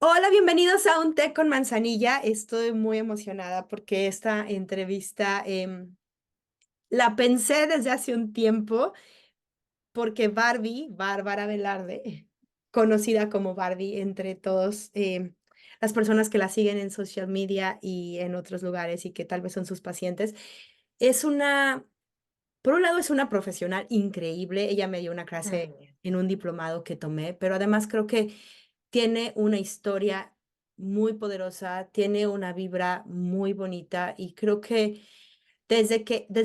Hola, bienvenidos a Un Té con Manzanilla. Estoy muy emocionada porque esta entrevista la pensé desde hace un tiempo porque Bárbara Velarde, conocida como Barbie entre todos las personas que la siguen en social media y en otros lugares y que tal vez son sus pacientes, es por un lado es una profesional increíble. Ella me dio una clase Mm. en un diplomado que tomé, pero además creo que tiene una historia muy poderosa, tiene una vibra muy bonita y creo que desde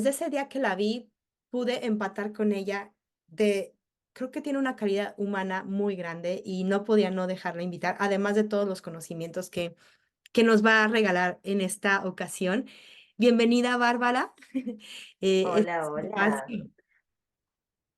ese día que la vi, pude empatar con ella de, creo que tiene una calidad humana muy grande y no podía no dejarla invitar, además de todos los conocimientos que nos va a regalar en esta ocasión. Bienvenida, Bárbara. Este Hola, es tu hola. espacio.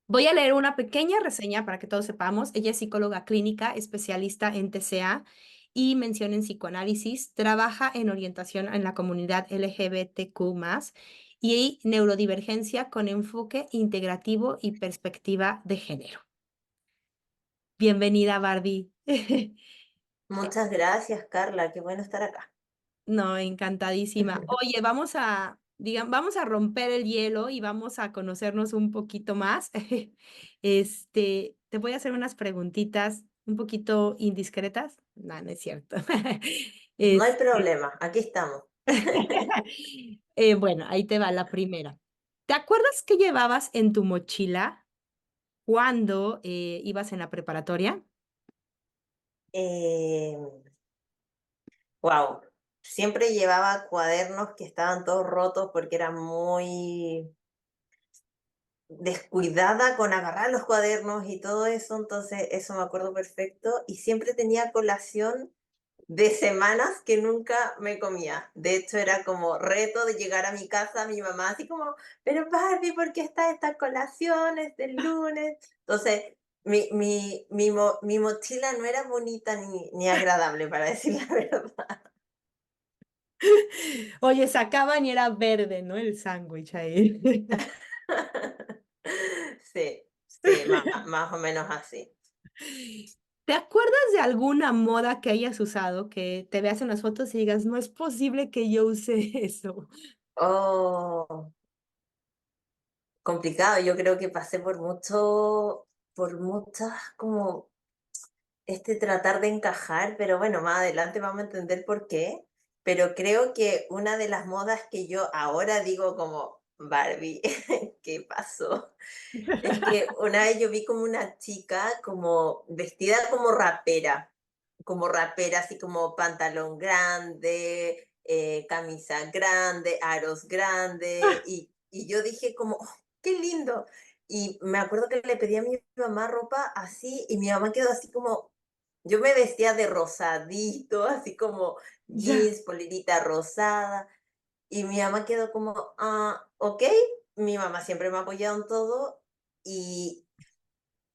Voy a leer una pequeña reseña para que todos sepamos. Ella es psicóloga clínica, especialista en TCA y mención en psicoanálisis. Trabaja en orientación en la comunidad LGBTQ+, y neurodivergencia con enfoque integrativo y perspectiva de género. Bienvenida, Barbie. Muchas gracias, Carla. Qué bueno estar acá. No, encantadísima. Oye, vamos a romper el hielo y vamos a conocernos un poquito más. Te voy a hacer unas preguntitas un poquito indiscretas. No, no es cierto. No hay Este, problema, aquí estamos. bueno, ahí te va la primera. ¿Te acuerdas qué llevabas en tu mochila cuando ibas en la preparatoria? Wow. Siempre llevaba cuadernos que estaban todos rotos porque era muy descuidada con agarrar los cuadernos y todo eso, entonces eso me acuerdo perfecto. Y siempre tenía colación de semanas que nunca me comía. De hecho, era como reto de llegar a mi casa, mi mamá así como, pero Barbie, ¿por qué está esta colación? Es del lunes. Entonces, mi mochila no era bonita ni agradable, para decir la verdad. Oye, sacaban y era verde, ¿no? El sándwich ahí. Sí, sí, más o menos así. ¿Te acuerdas de alguna moda que hayas usado que te veas en las fotos y digas, no es posible que yo use eso? Oh, complicado. Yo creo que pasé por muchas como tratar de encajar, pero bueno, más adelante vamos a entender por qué. Pero creo que una de las modas que yo ahora digo como Barbie, ¿qué pasó? Es que una vez yo vi como una chica como vestida como rapera, así como pantalón grande, camisa grande, aros grande, y yo dije como, "Oh, qué lindo". Y me acuerdo que le pedí a mi mamá ropa así, y mi mamá quedó así como, yo me vestía de rosadito, así como Ya. jeans, polerita rosada, y mi mamá quedó como, ah, ok. Mi mamá siempre me ha apoyado en todo, y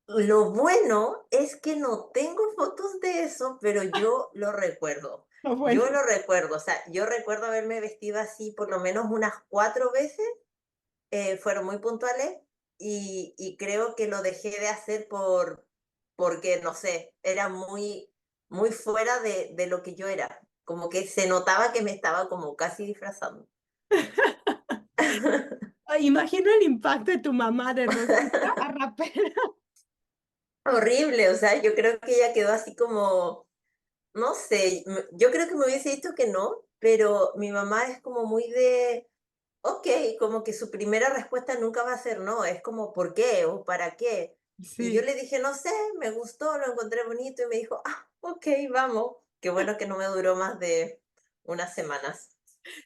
lo bueno es que no tengo fotos de eso, pero yo lo recuerdo. No, Yo bueno. lo recuerdo, o sea, yo recuerdo haberme vestido así por lo menos unas 4 veces, fueron muy puntuales, y creo que lo dejé de hacer porque, no sé, era muy fuera de lo que yo era. Como que se notaba que me estaba como casi disfrazando. Ay, imagina el impacto de tu mamá de rosita a rapera. Horrible, o sea, yo creo que ella quedó así como, no sé, yo creo que me hubiese dicho que no, pero mi mamá es como muy de, ok, como que su primera respuesta nunca va a ser no, es como, ¿por qué? ¿O para qué? Y yo Sí, le dije, no sé, me gustó, lo encontré bonito y me dijo, ah, ok, vamos. Qué bueno que no me duró más de unas semanas.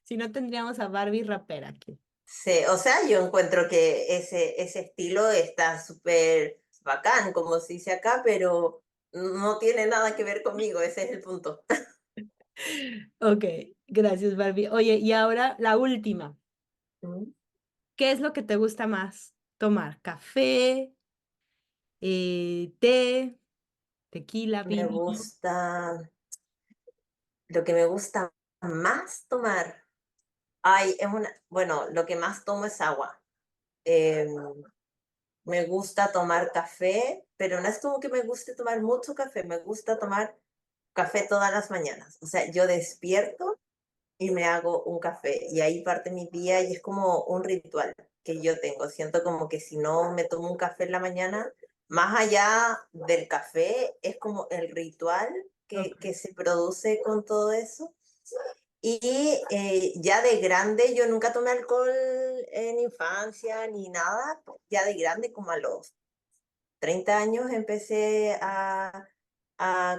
si no tendríamos a Barbie rapera aquí. Sí, o sea, yo encuentro que ese estilo está súper bacán, como se dice acá, pero no tiene nada que ver conmigo, ese es el punto. Ok, gracias, Barbie. Oye, y ahora la última. Mm. ¿Qué es lo que te gusta más tomar? ¿Café, té, tequila, Me vino? gusta, lo que me gusta más tomar, ay, bueno, lo que más tomo es agua. Em, Me gusta tomar café, pero no es como que me guste tomar mucho café, me gusta tomar café todas las mañanas. O sea, yo despierto y me hago un café y ahí parte mi día y es como un ritual que yo tengo. Siento como que si no me tomo un café en la mañana, más allá del café, es como el ritual Ok. que se produce con todo eso. Y ya de grande, yo nunca tomé alcohol en infancia ni nada. Ya de grande, como a los 30 años, empecé a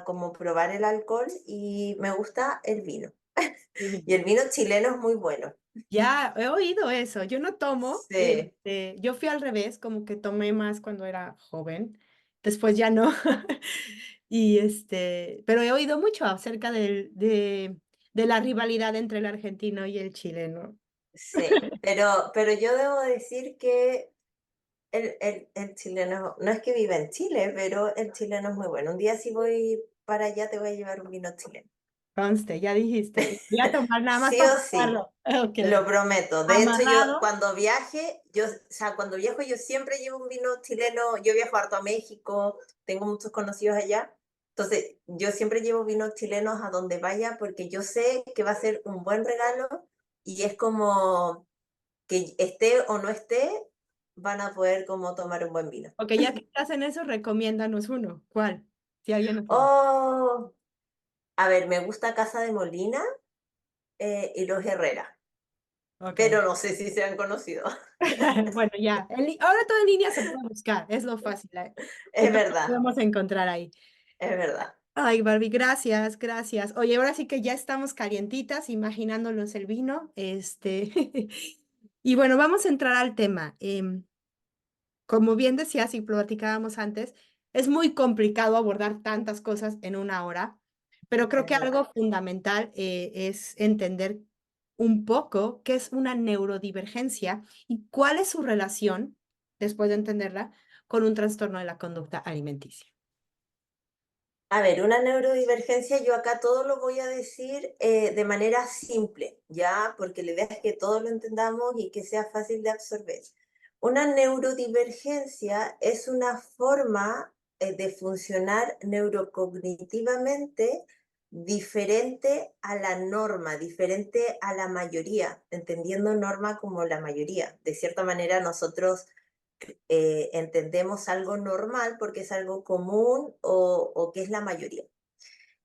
como probar el alcohol y me gusta el vino. Y el vino chileno es muy bueno. Ya, he oído eso. Yo no tomo, Sí, yo fui al revés, como que tomé más cuando era joven, después ya no. Y pero he oído mucho acerca de la rivalidad entre el argentino y el chileno. sí. Pero yo debo decir que el chileno, no es que viva en Chile, pero el chileno es muy bueno. Un día si voy para allá te voy a llevar un vino chileno. Conste, ya dijiste. Voy a tomar nada más Sí para o sí. probarlo. Ok. Lo prometo. De hecho, yo Amarrado. cuando viaje, o sea, cuando viajo yo siempre llevo un vino chileno. Yo viajo harto a México, tengo muchos conocidos allá. Entonces, yo siempre llevo vinos chilenos a donde vaya porque yo sé que va a ser un buen regalo y es como que esté o no esté, van a poder como tomar un buen vino. Ok, ya que estás en eso, recomiéndanos uno. ¿Cuál? Si alguien no sabe. Oh, a ver, me gusta Casa de Molina y Los Herrera, Ok. pero no sé si se han conocido. Bueno, ya. Ahora todo en línea se puede buscar. Es lo fácil. Es Lo verdad, podemos encontrar ahí. es verdad. Ay, Barbie, gracias, gracias. Oye, ahora sí que ya estamos calientitas, imaginándonos el vino. Y bueno, vamos a entrar al tema. Como bien decías y platicábamos antes, es muy complicado abordar tantas cosas en una hora, pero creo Es que algo verdad. fundamental es entender un poco qué es una neurodivergencia y cuál es su relación, después de entenderla, con un trastorno de la conducta alimenticia. A ver, una neurodivergencia, yo acá todo lo voy a decir de manera simple, ¿ya? Porque la idea es que todos lo entendamos y que sea fácil de absorber. Una neurodivergencia es una forma de funcionar neurocognitivamente diferente a la norma, diferente a la mayoría, entendiendo norma como la mayoría. De cierta manera, nosotros entendemos algo normal porque es algo común o que es la mayoría.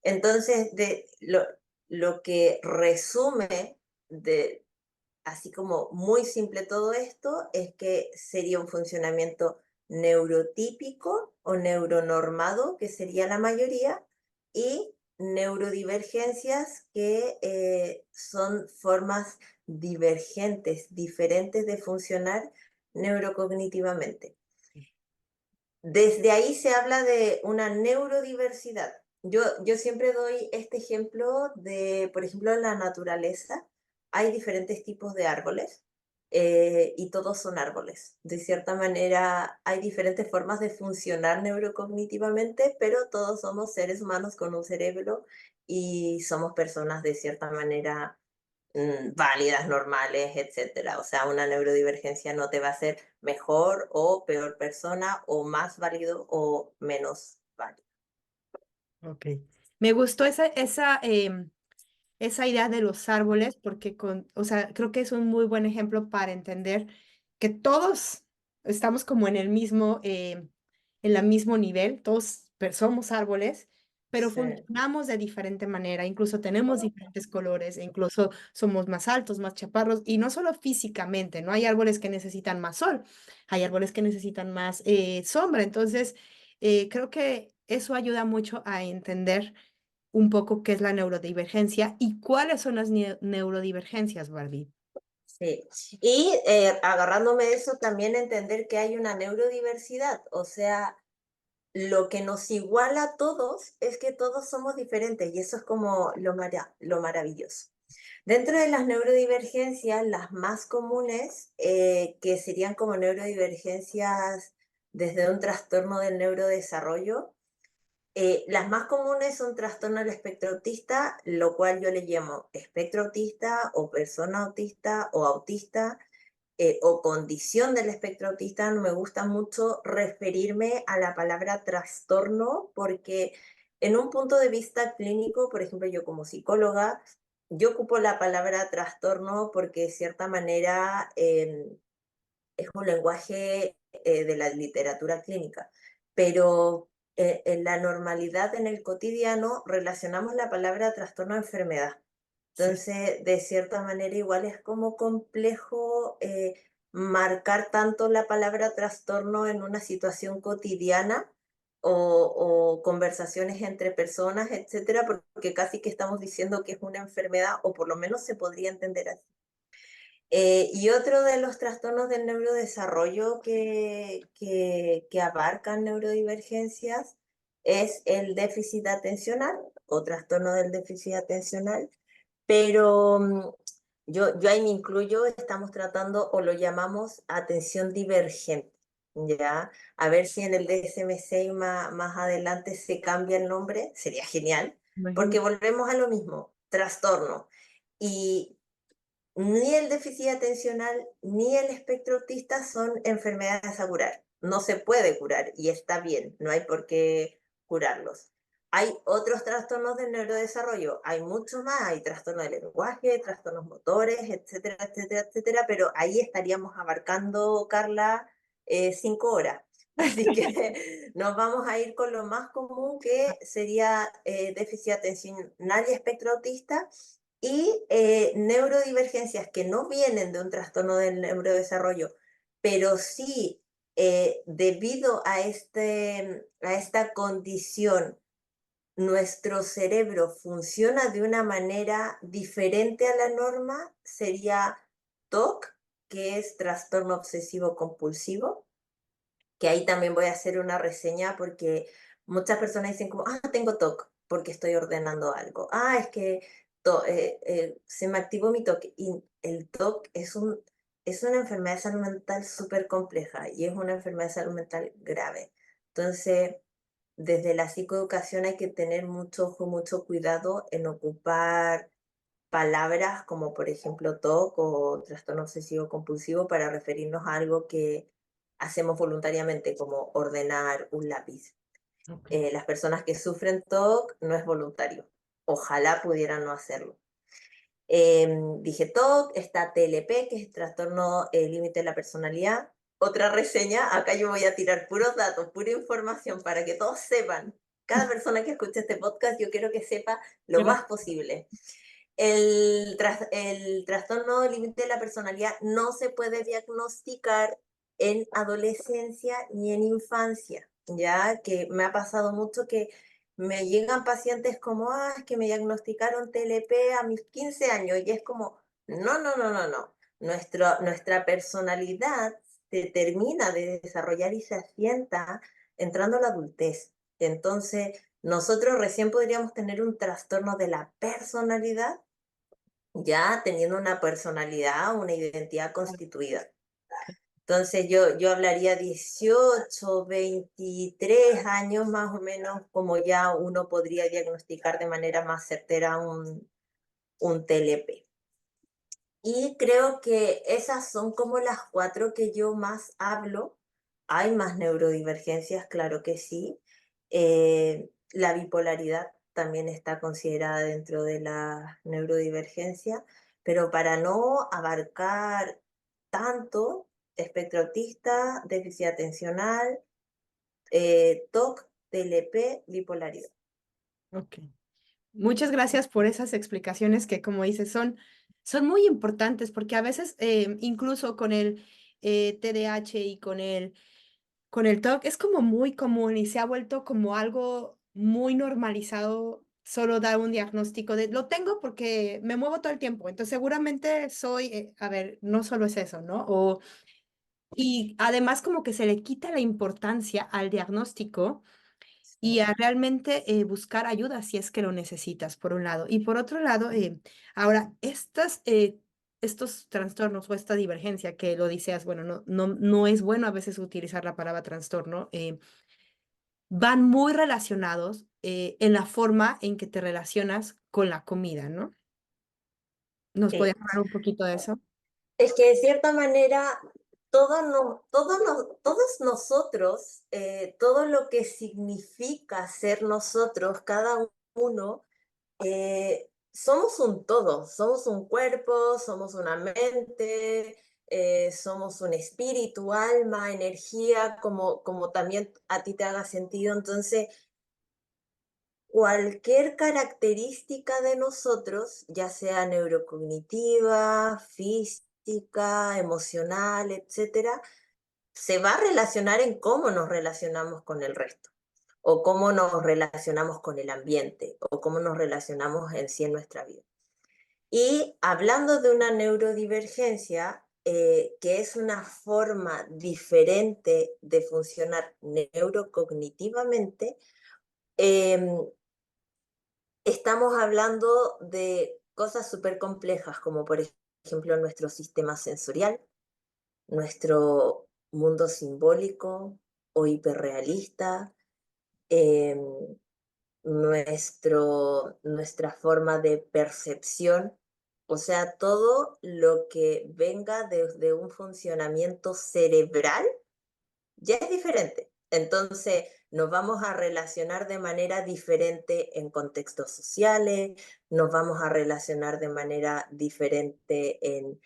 Entonces, lo que resume de así como muy simple todo esto es que sería un funcionamiento neurotípico o neuronormado, que sería la mayoría, y neurodivergencias, que son formas divergentes, diferentes de funcionar neurocognitivamente. Desde ahí se habla de una neurodiversidad. Yo siempre doy este ejemplo de, por ejemplo, en la naturaleza hay diferentes tipos de árboles y todos son árboles. De cierta manera, hay diferentes formas de funcionar neurocognitivamente, pero todos somos seres humanos con un cerebro y somos personas de cierta manera válidas, normales, etcétera. O sea, una neurodivergencia no te va a hacer mejor o peor persona, o más válido o menos válido. Ok. Me gustó esa idea de los árboles, porque o sea, creo que es un muy buen ejemplo para entender que todos estamos como en el mismo, en el mismo nivel, todos somos árboles, pero Sí, funcionamos de diferente manera, incluso tenemos diferentes colores, e incluso somos más altos, más chaparros, y no solo físicamente, ¿no? Hay árboles que necesitan más sol, hay árboles que necesitan más sombra, entonces creo que eso ayuda mucho a entender un poco qué es la neurodivergencia y cuáles son las neurodivergencias, Barbie. sí. Y agarrándome de eso, también entender que hay una neurodiversidad, o sea, lo que nos iguala a todos es que todos somos diferentes y eso es como lo maravilloso. Dentro de las neurodivergencias, las más comunes, que serían como neurodivergencias desde un trastorno del neurodesarrollo, las más comunes son trastorno del espectro autista, lo cual yo le llamo espectro autista o persona autista o autista o condición del espectro autista. No me gusta mucho referirme a la palabra trastorno porque en un punto de vista clínico, por ejemplo, yo como psicóloga, yo ocupo la palabra trastorno porque de cierta manera es un lenguaje de la literatura clínica, pero en la normalidad, en el cotidiano, relacionamos la palabra trastorno a enfermedad. Sí. Entonces, de cierta manera, igual es como complejo marcar tanto la palabra trastorno en una situación cotidiana o conversaciones entre personas, etcétera, porque casi que estamos diciendo que es una enfermedad, o por lo menos se podría entender así. Y otro de los trastornos del neurodesarrollo que abarcan neurodivergencias es el déficit atencional o trastorno del déficit atencional, pero yo ahí me incluyo, estamos tratando o lo llamamos atención divergente, ¿ya? A ver si en el DSM-6 más adelante se cambia el nombre, sería genial, porque Imagino. volvemos a lo mismo, trastorno. Y ni el déficit atencional ni el espectro autista son enfermedades a curar. No se puede curar y está bien, no hay por qué curarlos. Hay otros trastornos del neurodesarrollo, hay muchos más, hay trastornos del lenguaje, trastornos motores, etcétera, etcétera, etcétera, pero ahí estaríamos abarcando, Carla, 5 horas. Así que nos vamos a ir con lo más común que sería déficit atencional y espectro autista, y neurodivergencias que no vienen de un trastorno del neurodesarrollo, pero sí debido a esta condición, nuestro cerebro funciona de una manera diferente a la norma, sería TOC, que es trastorno obsesivo compulsivo, que ahí también voy a hacer una reseña porque muchas personas dicen como, tengo TOC porque estoy ordenando algo. Es que se me activó mi TOC. Y el TOC es una enfermedad de salud mental súper compleja y es una enfermedad de salud mental grave. Entonces, desde la psicoeducación hay que tener mucho ojo, mucho cuidado en ocupar palabras como por ejemplo TOC o trastorno obsesivo compulsivo para referirnos a algo que hacemos voluntariamente, como ordenar un lápiz. Ok. Las personas que sufren TOC no es voluntario. Ojalá pudieran no hacerlo. Dije TOC, está TLP, que es trastorno límite de la personalidad. Otra reseña, acá yo voy a tirar puros datos, pura información para que todos sepan. Cada persona que escuche este podcast, yo quiero que sepa lo más Gracias. posible. El trastorno límite de la personalidad no se puede diagnosticar en adolescencia ni en infancia, ya que me ha pasado mucho que me llegan pacientes como, es que me diagnosticaron TLP a mis 15 años y es como, no, no, no, no, no. Nuestra personalidad se termina de desarrollar y se asienta entrando a la adultez. Entonces, nosotros recién podríamos tener un trastorno de la personalidad ya teniendo una personalidad, una identidad constituida. Entonces yo hablaría 18, 23 años más o menos, como ya uno podría diagnosticar de manera más certera un TLP. Y creo que esas son como las 4 que yo más hablo. Hay más neurodivergencias, claro que sí. La bipolaridad también está considerada dentro de la neurodivergencia, pero para no abarcar tanto, espectro autista, déficit atencional, TOC, TLP, bipolaridad. Ok. Muchas gracias por esas explicaciones que, como dices, son muy importantes porque a veces, incluso con el TDAH y con el TOC, es como muy común y se ha vuelto como algo muy normalizado solo dar un diagnóstico de lo tengo porque me muevo todo el tiempo, entonces seguramente soy, a ver, no solo es eso, ¿no? Y además como que se le quita la importancia al diagnóstico y a realmente buscar ayuda si es que lo necesitas, por un lado. Y por otro lado, ahora, estos trastornos o esta divergencia que lo dices, bueno, no es bueno a veces utilizar la palabra trastorno, van muy relacionados en la forma en que te relacionas con la comida, ¿no? ¿Nos podías Sí. hablar un poquito de eso? Es que de cierta manera todos nosotros, todo lo que significa ser nosotros, cada uno, somos un todo, somos un cuerpo, somos una mente, somos un espíritu, alma, energía, como también a ti te haga sentido. Entonces, cualquier característica de nosotros, ya sea neurocognitiva, física, emocional, etcétera, se va a relacionar en cómo nos relacionamos con el resto, o cómo nos relacionamos con el ambiente, o cómo nos relacionamos en sí en nuestra vida. Y hablando de una neurodivergencia, que es una forma diferente de funcionar neurocognitivamente, em, estamos hablando de cosas súper complejas, como por ejemplo nuestro sistema sensorial, nuestro mundo simbólico o hiperrealista, em, nuestra forma de percepción, o sea, todo lo que venga desde un funcionamiento cerebral ya es diferente. Entonces, nos vamos a relacionar de manera diferente en contextos sociales, nos vamos a relacionar de manera diferente en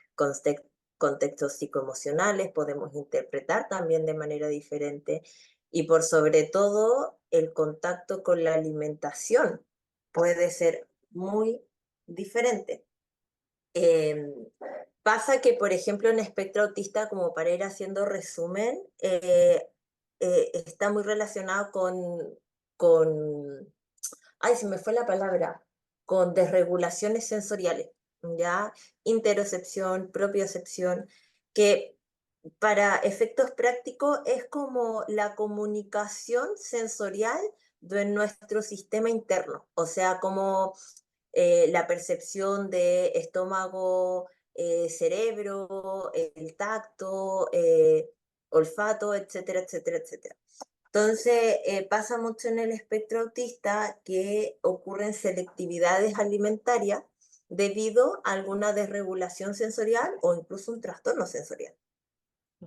contextos psicoemocionales, podemos interpretar también de manera diferente y por sobre todo el contacto con la alimentación puede ser muy diferente. Em, Pasa que, por ejemplo, en espectro autista, como para ir haciendo resumen, está muy relacionado con, ay, se me fue la palabra, con desregulaciones sensoriales, ¿ya? Interocepción, propiocepción, que para efectos prácticos es como la comunicación sensorial de nuestro sistema interno, o sea, como la percepción de estómago, cerebro, el tacto, olfato, etcétera, etcétera, etcétera. Entonces, pasa mucho en el espectro autista que ocurren selectividades alimentarias debido a alguna desregulación sensorial o incluso un trastorno sensorial.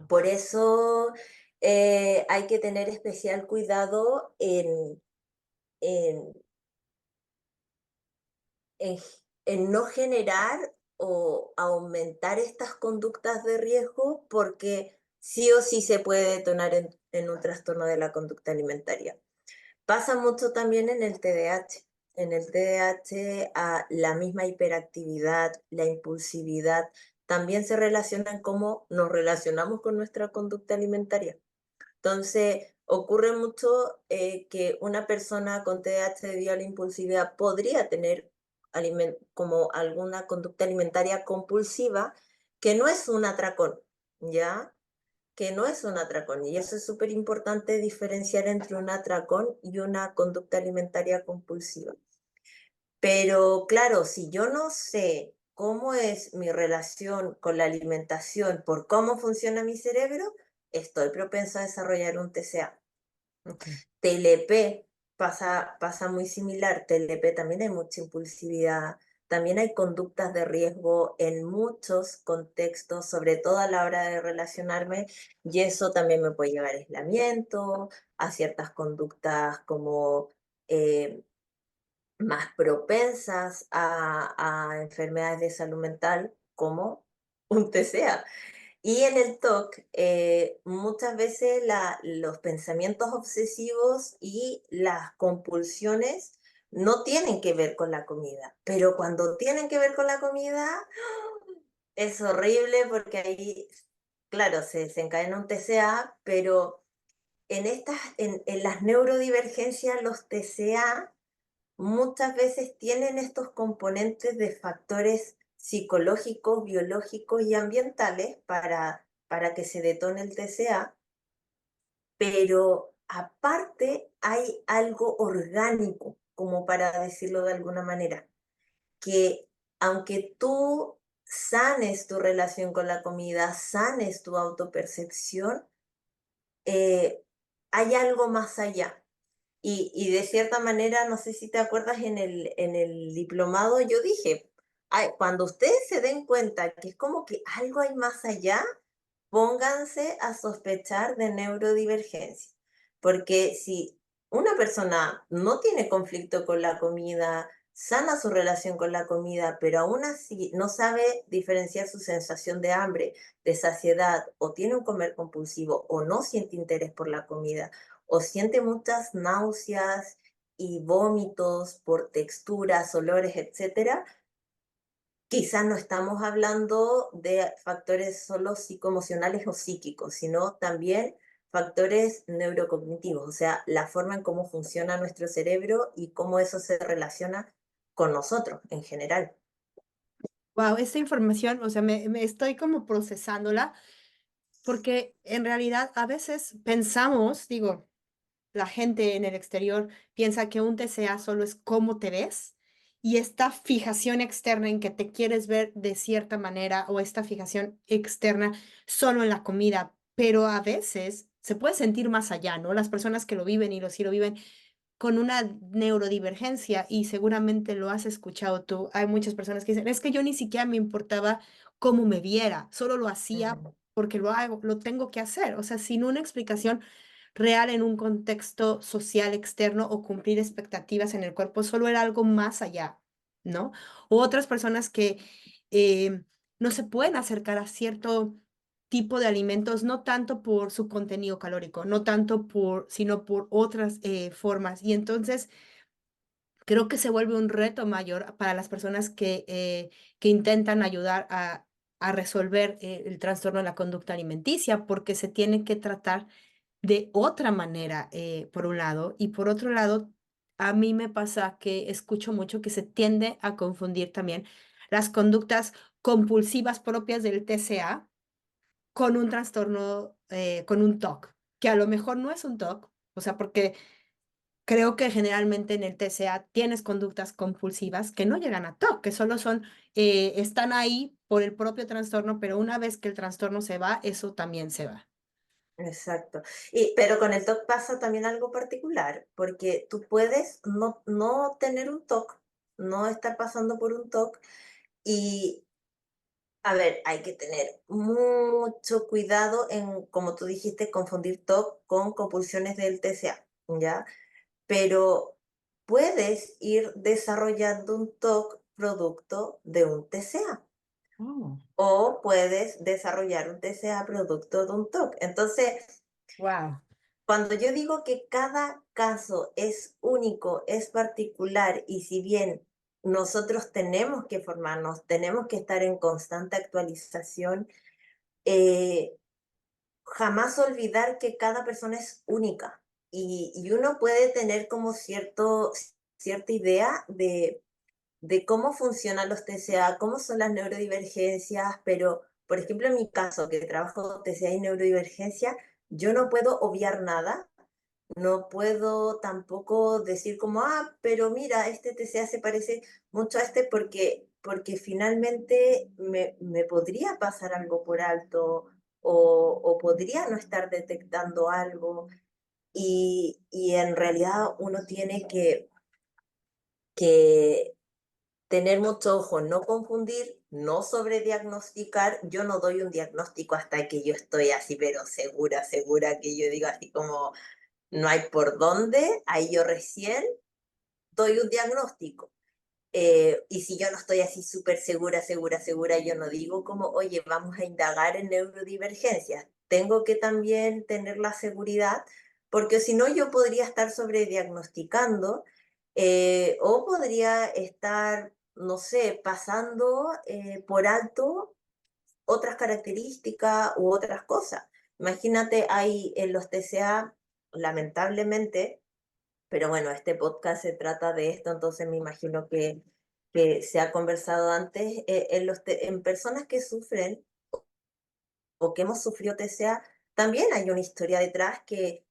Por eso hay que tener especial cuidado en en, en no generar o aumentar estas conductas de riesgo porque sí o sí se puede detonar en un trastorno de la conducta alimentaria. Pasa mucho también en el TDAH. En el TDAH, la misma hiperactividad, la impulsividad, también se relacionan cómo nos relacionamos con nuestra conducta alimentaria. Entonces, ocurre mucho que una persona con TDAH debido a la impulsividad podría tener como alguna conducta alimentaria compulsiva que no es un atracón, ¿ya? Que no es un atracón. Y eso es súper importante diferenciar entre un atracón y una conducta alimentaria compulsiva. Pero claro, si yo no sé cómo es mi relación con la alimentación por cómo funciona mi cerebro, estoy propenso a desarrollar un TCA. Ok. TLP pasa muy similar. TLP también hay mucha impulsividad, también hay conductas de riesgo en muchos contextos, sobre todo a la hora de relacionarme, y eso también me puede llevar a aislamiento, a ciertas conductas como eh, más propensas a enfermedades de salud mental, como un TCA. Y en el TOC, muchas veces los pensamientos obsesivos y las compulsiones no tienen que ver con la comida, pero cuando tienen que ver con la comida, es horrible porque ahí, claro, se desencadena un TCA, pero en las neurodivergencias, los TCA muchas veces tienen estos componentes de factores psicológicos, biológicos y ambientales para que se detone el TCA, pero aparte hay algo orgánico, como para decirlo de alguna manera, que aunque tú sanes tu relación con la comida, sanes tu autopercepción, eh, hay algo más allá. Y de cierta manera, no sé si te acuerdas, en el diplomado yo dije, "Ay, cuando ustedes se den cuenta que es como que algo hay más allá, pónganse a sospechar de neurodivergencia, porque si una persona no tiene conflicto con la comida, sana su relación con la comida, pero aún así no sabe diferenciar su sensación de hambre, de saciedad, o tiene un comer compulsivo, o no siente interés por la comida, o siente muchas náuseas y vómitos por texturas, olores, etcétera, quizás no estamos hablando de factores solo psicoemocionales o psíquicos, sino también factores neurocognitivos, o sea, la forma en cómo funciona nuestro cerebro y cómo eso se relaciona con nosotros en general. Wow, esta información, o sea, me estoy como procesándola, porque en realidad a veces pensamos, digo, la gente en el exterior piensa que un TCA solo es cómo te ves y esta fijación externa en que te quieres ver de cierta manera o esta fijación externa solo en la comida, pero a veces se puede sentir más allá, ¿no? Las personas que lo viven y lo sí lo viven con una neurodivergencia y seguramente lo has escuchado tú. Hay muchas personas que dicen, es que yo ni siquiera me importaba cómo me viera, solo lo hacía Ujú, porque lo hago, lo tengo que hacer, o sea, sin una explicación real en un contexto social externo o cumplir expectativas en el cuerpo, solo era algo más allá, ¿no? O otras personas que eh, no se pueden acercar a cierto tipo de alimentos, no tanto por su contenido calórico, no tanto por, sino por otras formas. Y entonces creo que se vuelve un reto mayor para las personas que intentan ayudar a resolver el trastorno de la conducta alimenticia, porque se tiene que tratar de otra manera, por un lado, y por otro lado, a mí me pasa que escucho mucho que se tiende a confundir también las conductas compulsivas propias del TCA con un trastorno, con un TOC, que a lo mejor no es un TOC, o sea, porque creo que generalmente en el TCA tienes conductas compulsivas que no llegan a TOC, que solo son, están ahí por el propio trastorno, pero una vez que el trastorno se va, eso también se va. exacto. Pero con el TOC pasa también algo particular, porque tú puedes no tener un TOC, no estar pasando por un TOC y a ver, hay que tener mucho cuidado en, como tú dijiste, confundir TOC con compulsiones del TCA, ¿ya? Pero puedes ir desarrollando un TOC producto de un TCA Oh, o puedes desarrollar un TCA producto de un TOC. Entonces, wow. cuando yo digo que cada caso es único, es particular, y si bien nosotros tenemos que formarnos, tenemos que estar en constante actualización, eh, jamás olvidar que cada persona es única y uno puede tener como cierta idea de cómo funcionan los TCA, cómo son las neurodivergencias, pero por ejemplo en mi caso que trabajo TCA y neurodivergencia, yo no puedo obviar nada, no puedo tampoco decir como, ah, pero mira, este TCA se parece mucho a este porque finalmente me podría pasar algo por alto o podría no estar detectando algo y en realidad uno tiene que tener mucho ojo, no confundir, no sobrediagnosticar. Yo no doy un diagnóstico hasta que yo estoy así, pero segura, segura que yo digo así como no hay por dónde, ahí yo recién doy un diagnóstico. Y si yo no estoy así súper segura, segura, segura, yo no digo como, oye, vamos a indagar en neurodivergencias. Tengo que también tener la seguridad, porque si no yo podría estar sobrediagnosticando o podría estar, no sé, pasando por alto otras características u otras cosas. Imagínate, hay en los TCA, lamentablemente, pero bueno, este podcast se trata de esto, entonces me imagino que se ha conversado antes, en personas que sufren o que hemos sufrido TCA, también hay una historia detrás que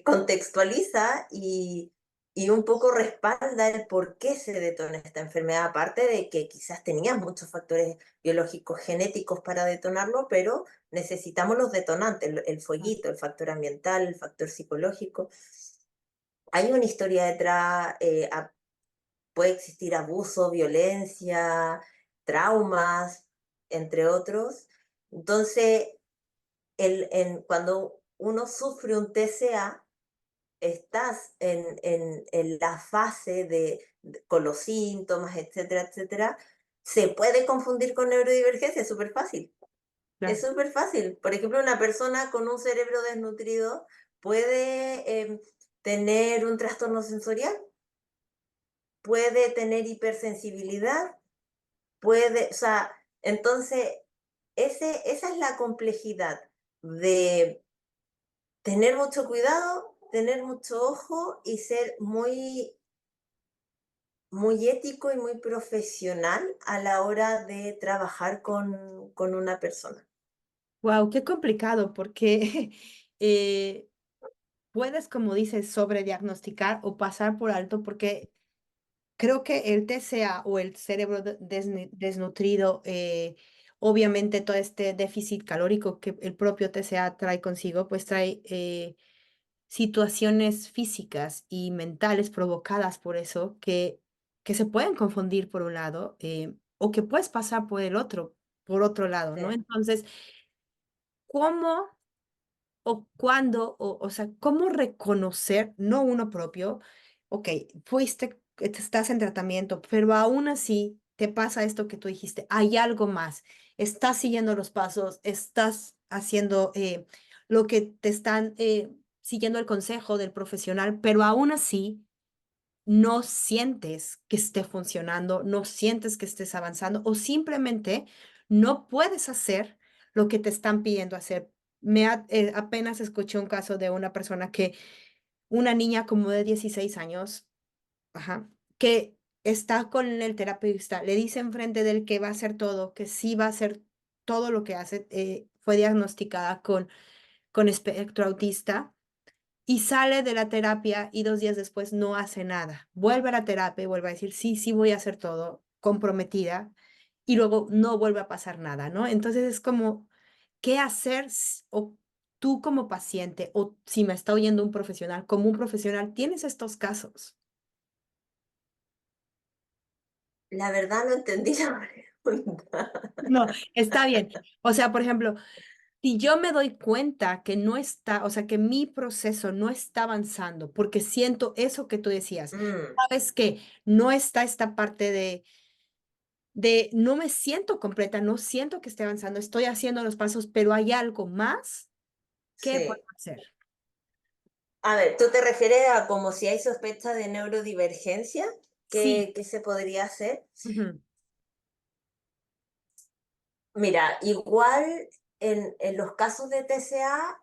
contextualiza y un poco respalda el por qué se detona esta enfermedad, aparte de que quizás tenías muchos factores biológicos genéticos para detonarlo, pero necesitamos los detonantes, el fueguito, el factor ambiental, el factor psicológico. Hay una historia detrás, puede existir abuso, violencia, traumas, entre otros. Entonces, cuando uno sufre un TCA, estás en la fase con los síntomas, etcétera, etcétera, se puede confundir con neurodivergencia, es súper fácil. Es Claro. súper fácil. Por ejemplo, una persona con un cerebro desnutrido puede tener un trastorno sensorial, puede tener hipersensibilidad, puede, o sea, entonces, esa es la complejidad de tener mucho cuidado, tener mucho ojo y ser muy ético y muy profesional a la hora de trabajar con una persona. Wow, qué complicado, porque puedes, como dices, sobrediagnosticar o pasar por alto, porque creo que el TCA o el cerebro desnutrido, obviamente todo este déficit calórico que el propio TCA trae consigo, pues trae situaciones físicas y mentales provocadas por eso que se pueden confundir por un lado, o que puedes pasar por el otro, por otro lado, Sí. ¿no? Entonces, ¿cómo o cuándo, o sea, cómo reconocer, no uno propio, ok, estás en tratamiento, pero aún así te pasa esto que tú dijiste, hay algo más, estás siguiendo los pasos, estás haciendo lo que te están, siguiendo el consejo del profesional, pero aún así no sientes que esté funcionando, no sientes que estés avanzando o simplemente no puedes hacer lo que te están pidiendo hacer. Apenas escuché un caso de una persona que, una niña como de 16 años, ajá, que está con el terapeuta, le dice enfrente del que va a hacer todo, que sí va a hacer todo lo que hace, fue diagnosticada con espectro autista y sale de la terapia y 2 días después no hace nada. Vuelve a la terapia y vuelve a decir, sí, sí voy a hacer todo, comprometida, y luego no vuelve a pasar nada, ¿no? Entonces es como, ¿qué hacer? O tú como paciente, o si me está oyendo un profesional, como un profesional, tienes estos casos. La verdad no entendí la pregunta. No, está bien. O sea, por ejemplo, si yo me doy cuenta que no está, o sea, que mi proceso no está avanzando, porque siento eso que tú decías, Mm, sabes que no está esta parte de no me siento completa, no siento que esté avanzando, estoy haciendo los pasos, pero hay algo más que puedo sí. hacer. A ver, ¿tú te refieres a como si hay sospecha de neurodivergencia? Sí. ¿Qué se podría hacer? Ujú. Mira, igual en los casos de TCA,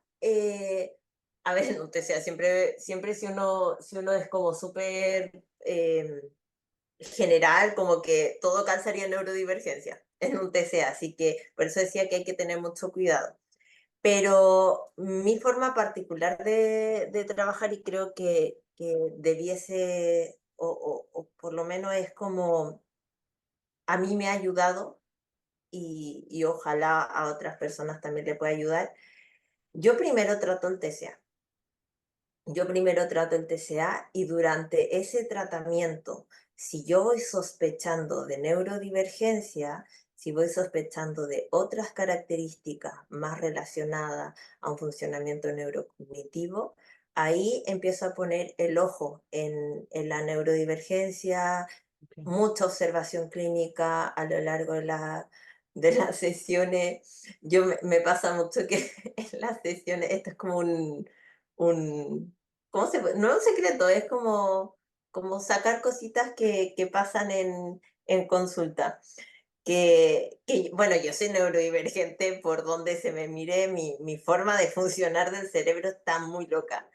a ver, en un TCA siempre si uno es como súper general, como que todo calzaría en neurodivergencia en un TCA, así que por eso decía que hay que tener mucho cuidado. Pero mi forma particular de trabajar, y creo que debiese, o por lo menos es como a mí me ha ayudado, y ojalá a otras personas también le pueda ayudar. Yo primero trato el TCA. Yo primero trato el TCA y durante ese tratamiento, si yo voy sospechando de neurodivergencia, si voy sospechando de otras características más relacionadas a un funcionamiento neurocognitivo, ahí empiezo a poner el ojo en la neurodivergencia, Ok. mucha observación clínica a lo largo de las sesiones. Me pasa mucho que en las sesiones, esto es como un ¿cómo no es un secreto, es como sacar cositas que pasan en consulta. Bueno, yo soy neurodivergente, por donde se me mire, mi forma de funcionar del cerebro está muy loca.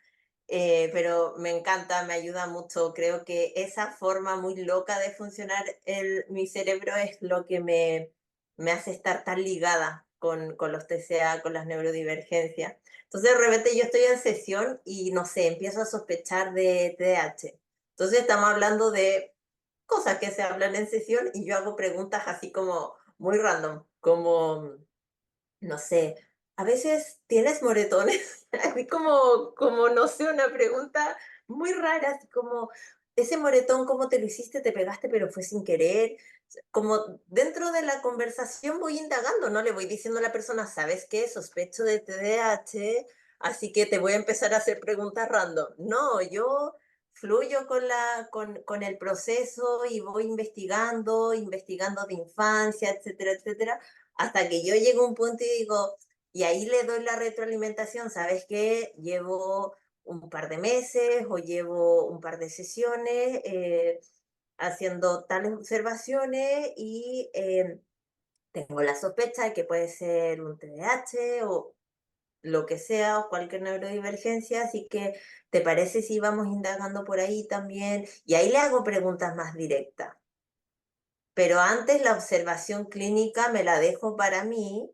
Pero me encanta, me ayuda mucho. Creo que esa forma muy loca de funcionar mi cerebro es lo que me hace estar tan ligada con los TCA, con las neurodivergencias. Entonces, de repente yo estoy en sesión y no sé, empiezo a sospechar de TDAH. Entonces, estamos hablando de cosas que se hablan en sesión y yo hago preguntas así como muy random, como no sé, a veces tienes moretones, así como, no sé, una pregunta muy rara, así como, ese moretón, ¿cómo te lo hiciste? ¿Te pegaste pero fue sin querer? Como dentro de la conversación voy indagando, no le voy diciendo a la persona, ¿sabes qué? Sospecho de TDAH, así que te voy a empezar a hacer preguntas random. No, yo fluyo con el proceso y voy investigando, investigando de infancia, etcétera, etcétera, hasta que yo llego a un punto y digo, y ahí le doy la retroalimentación, ¿sabes qué? Llevo un par de meses o llevo un par de sesiones haciendo tales observaciones y tengo la sospecha de que puede ser un TDAH o lo que sea, o cualquier neurodivergencia, así que ¿te parece si vamos indagando por ahí también? Y ahí le hago preguntas más directas. Pero antes la observación clínica me la dejo para mí,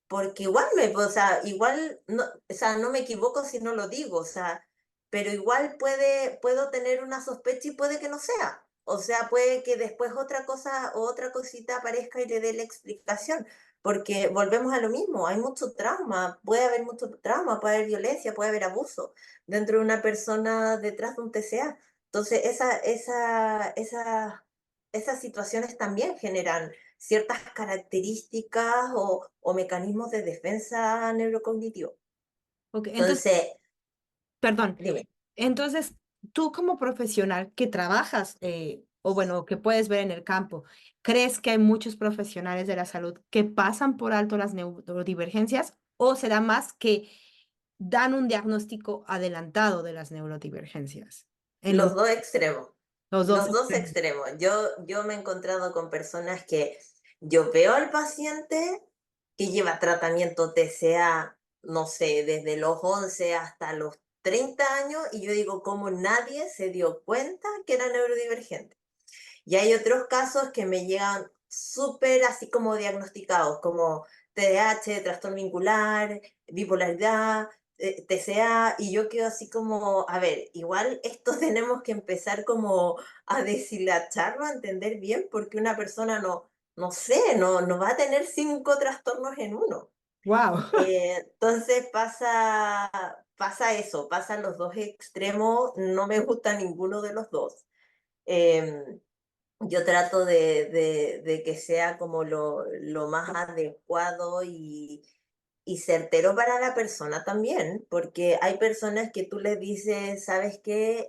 porque igual o sea, igual no, o sea, no me equivoco si no lo digo, o sea, pero igual puedo tener una sospecha y puede que no sea. O sea, puede que después otra cosa o otra cosita aparezca y le dé la explicación, porque volvemos a lo mismo, hay mucho trauma, puede haber mucho trauma, puede haber violencia, puede haber abuso dentro de una persona detrás de un TCA. Entonces, esas situaciones también generan ciertas características o mecanismos de defensa neurocognitivo. Ok, entonces, Entonces, perdón, dime, entonces tú como profesional que trabajas, o bueno, que puedes ver en el campo, ¿crees que hay muchos profesionales de la salud que pasan por alto las neurodivergencias o será más que dan un diagnóstico adelantado de las neurodivergencias en los dos extremos, los dos los dos extremos? extremos. Yo me he encontrado con personas que yo veo al paciente que lleva tratamiento TCA, no sé, desde los 11 hasta los 30 años y yo digo, ¿cómo nadie se dio cuenta que era neurodivergente? Y hay otros casos que me llegan súper así como diagnosticados, como TDAH, trastorno vincular, bipolaridad, TCA, y yo quedo así como, a ver, igual esto tenemos que empezar como a deshilacharlo, a entender bien, porque una persona no sé, no va a tener 5 trastornos en uno. Wow. Entonces pasa eso, pasan los dos extremos, no me gusta ninguno de los dos. Em, yo trato de que sea como lo más adecuado y certero para la persona también, porque hay personas que tú les dices, ¿sabes qué?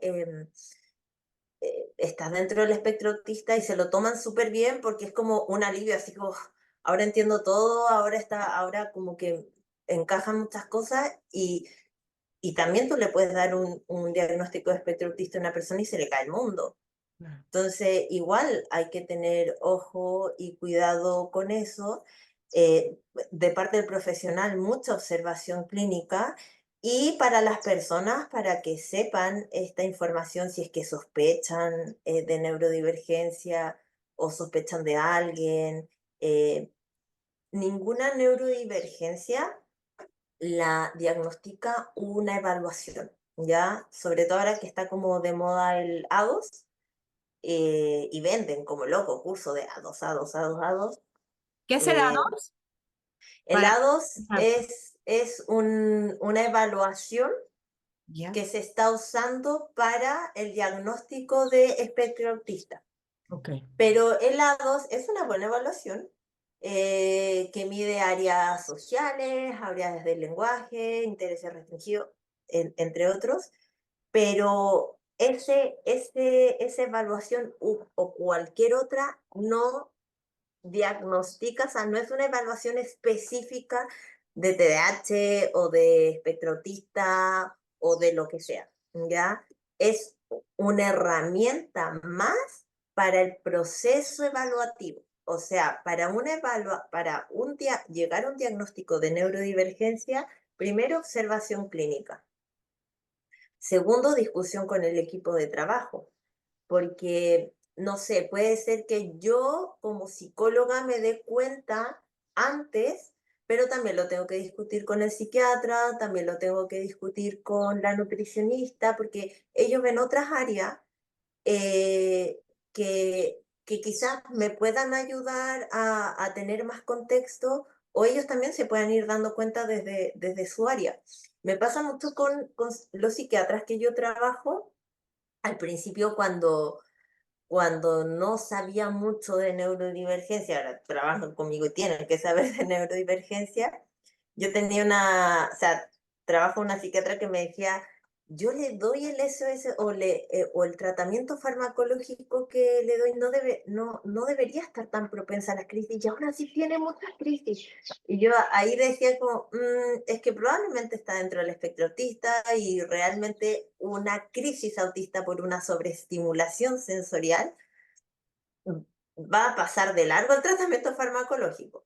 Estás dentro del espectro autista y se lo toman súper bien porque es como un alivio, así como, "Uf, ahora entiendo todo, ahora como que encajan muchas cosas y también tú le puedes dar un diagnóstico de espectro autista a una persona y se le cae el mundo. Entonces, igual hay que tener ojo y cuidado con eso. De parte del profesional, mucha observación clínica y para las personas, para que sepan esta información si es que sospechan de neurodivergencia o sospechan de alguien. eh, Ninguna neurodivergencia la diagnostica una evaluación, ¿ya? Sobre todo ahora que está como de moda el ADOS y venden como loco curso de A2, A2, A2, A2. ¿Qué será Eh, dos? el Para A2 empezar. es una evaluación Ya, que se está usando para el diagnóstico de espectro autista. ok. Pero el A2 es una buena evaluación que mide áreas sociales, áreas del lenguaje, intereses restringidos, entre otros. Pero esa evaluación o cualquier otra no diagnostica, o sea, no es una evaluación específica de TDAH o de espectro autista o de lo que sea, ¿ya? Es una herramienta más para el proceso evaluativo. O sea, llegar a un diagnóstico de neurodivergencia, primero observación clínica. Segundo, discusión con el equipo de trabajo, porque, no sé, puede ser que yo como psicóloga me dé cuenta antes, pero también lo tengo que discutir con el psiquiatra, también lo tengo que discutir con la nutricionista, porque ellos ven otras áreas eh, que quizás me puedan ayudar a tener más contexto o ellos también se puedan ir dando cuenta desde su área. Me pasa mucho con los psiquiatras que yo trabajo, al principio cuando no sabía mucho de neurodivergencia, ahora trabajan conmigo y tienen que saber de neurodivergencia, yo tenía o sea, trabajo una psiquiatra que me decía, yo le doy el SOS o el tratamiento farmacológico que le doy no debería estar tan propensa a las crisis y ahora sí tiene muchas crisis. Y yo ahí decía como, es que probablemente está dentro del espectro autista y realmente una crisis autista por una sobreestimulación sensorial va a pasar de largo el tratamiento farmacológico.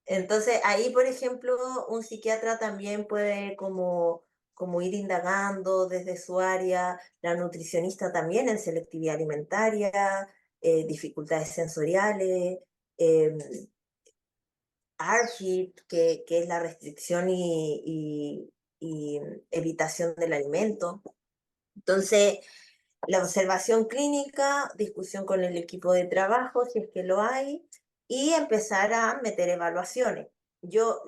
Entonces, ahí, por ejemplo, un psiquiatra también puede como ir indagando desde su área, la nutricionista también en selectividad alimentaria, dificultades sensoriales, eh, ARFID, que es la restricción y evitación del alimento. Entonces, la observación clínica, discusión con el equipo de trabajo, si es que lo hay, y empezar a meter evaluaciones. Yo,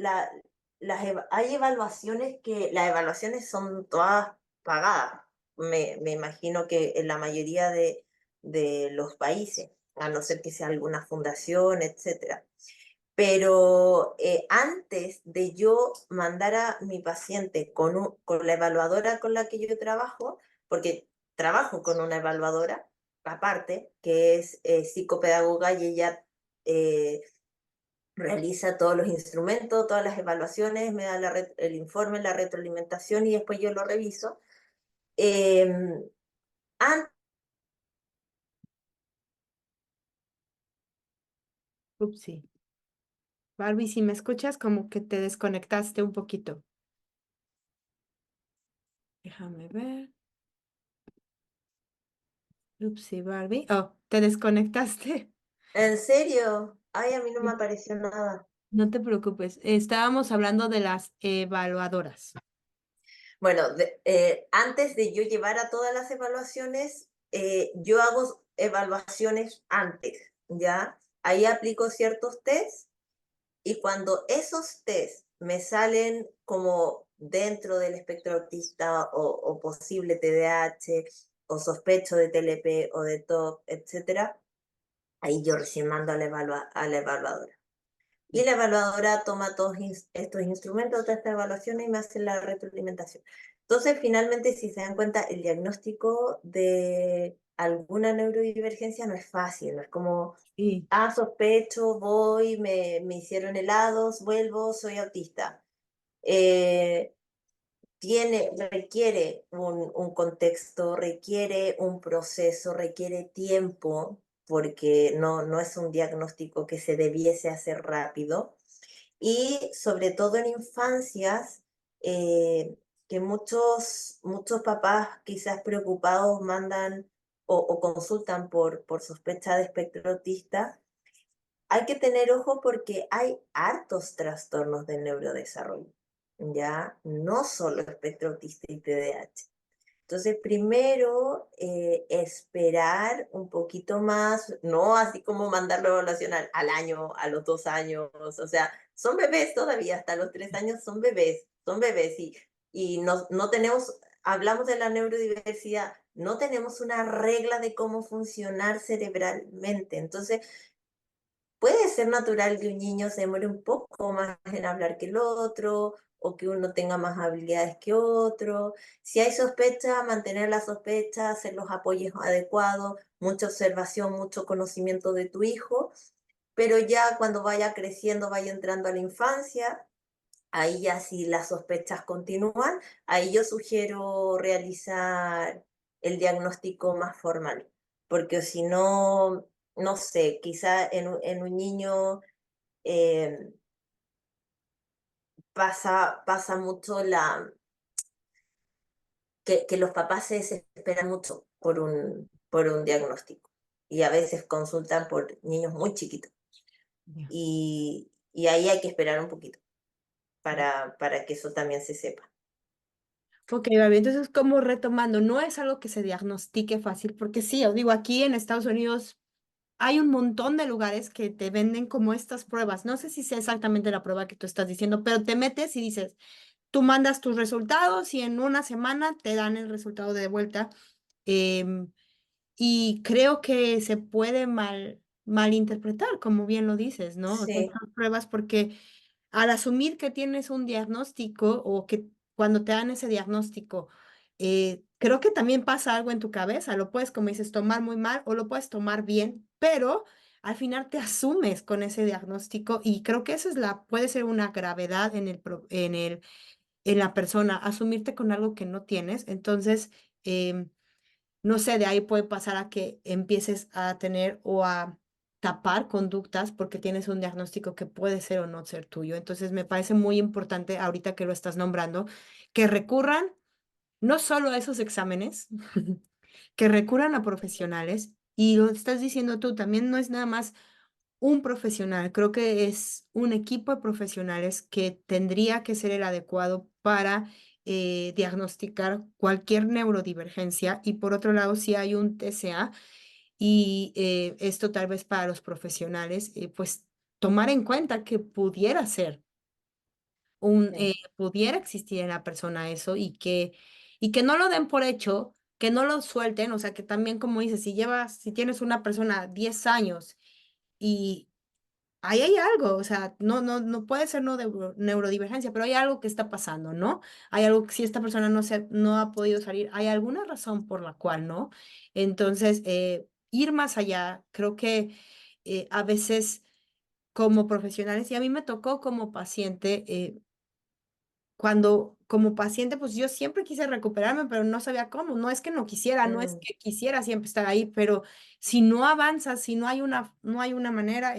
hay evaluaciones las evaluaciones son todas pagadas, me imagino que en la mayoría de los países, a no ser que sea alguna fundación, etcétera. Pero antes de yo mandar a mi paciente con la evaluadora con la que yo trabajo, porque trabajo con una evaluadora aparte, que es psicopedagoga y ella eh, realiza todos los instrumentos, todas las evaluaciones, me da el informe, la retroalimentación y después yo lo reviso. Eh, an- Ups, sí. Barbie, si me escuchas, como que te desconectaste un poquito. Déjame ver. Ups, sí, Barbie. Oh, te desconectaste. ¿En serio? Ay, a mí no me apareció nada. No te preocupes. Estábamos hablando de las evaluadoras. Bueno, antes de yo llevar a todas las evaluaciones, yo hago evaluaciones antes, ¿ya? Ahí aplico ciertos test y cuando esos test me salen como dentro del espectro autista o posible TDAH o sospecho de TLP o de TOP, etcétera, ahí yo recién mando a la evaluadora. Y la evaluadora toma todos estos instrumentos, todas estas evaluaciones y me hace la retroalimentación. Entonces, finalmente, si se dan cuenta, el diagnóstico de alguna neurodivergencia no es fácil, no es como, Sí, sospecho, voy, me hicieron helados, vuelvo, soy autista. Eh, requiere un contexto, requiere un proceso, requiere tiempo, porque no es un diagnóstico que se debiese hacer rápido y sobre todo en infancias, que muchos papás quizás preocupados mandan o consultan por sospecha de espectro autista, hay que tener ojo porque hay hartos trastornos del neurodesarrollo, ¿ya? No solo espectro autista y TDAH. Entonces, primero, esperar un poquito más, no así como mandarlo a evaluación al año, a los 2 años, o sea, son bebés todavía, hasta los 3 años son bebés y no tenemos, hablamos de la neurodiversidad, no tenemos una regla de cómo funcionar cerebralmente. Entonces, puede ser natural que un niño se demore un poco más en hablar que el otro, o que uno tenga más habilidades que otro. Si hay sospecha, mantener la sospecha, hacer los apoyos adecuados, mucha observación, mucho conocimiento de tu hijo, pero ya cuando vaya creciendo, vaya entrando a la infancia, ahí ya si las sospechas continúan, ahí yo sugiero realizar el diagnóstico más formal, porque si no, no sé, quizá en un niño eh, pasa mucho que los papás se desesperan mucho por un diagnóstico y a veces consultan por niños muy chiquitos ya. y ahí hay que esperar un poquito para que eso también se sepa. Ok, Barbie, entonces, como retomando, no es algo que se diagnostique fácil, porque sí, os digo, aquí en Estados Unidos hay un montón de lugares que te venden como estas pruebas. No sé si sea exactamente la prueba que tú estás diciendo, pero te metes y dices, tú mandas tus resultados y en una semana te dan el resultado de vuelta. em, y creo que se puede malinterpretar, como bien lo dices, ¿no? Sí, Estas pruebas porque al asumir que tienes un diagnóstico o que cuando te dan ese diagnóstico, creo que también pasa algo en tu cabeza, lo puedes, como dices, tomar muy mal o lo puedes tomar bien, pero al final te asumes con ese diagnóstico y creo que eso es puede ser una gravedad en la persona, asumirte con algo que no tienes. Entonces, no sé, de ahí puede pasar a que empieces a tener o a tapar conductas porque tienes un diagnóstico que puede ser o no ser tuyo. Entonces, me parece muy importante, ahorita que lo estás nombrando, que recurran no solo a esos exámenes, que recurran a profesionales. Y lo estás diciendo tú, también no es nada más un profesional, creo que es un equipo de profesionales que tendría que ser el adecuado para diagnosticar cualquier neurodivergencia. Y por otro lado, si hay un TCA, y esto tal vez para los profesionales, pues tomar en cuenta que pudiera ser sí. pudiera existir en la persona eso y que no lo den por hecho, que no lo suelten, o sea, que también como dices, si tienes una persona 10 años y ahí hay algo, o sea, no puede ser neurodivergencia, pero hay algo que está pasando, ¿no? Hay algo que si esta persona no ha podido salir, hay alguna razón por la cual, ¿no? Entonces, ir más allá, creo que a veces como profesionales, y a mí me tocó como paciente, cuando como paciente, pues yo siempre quise recuperarme, pero no sabía cómo. No es que no quisiera, no es Mm. que quisiera siempre estar ahí, pero si no avanzas, si no hay una manera,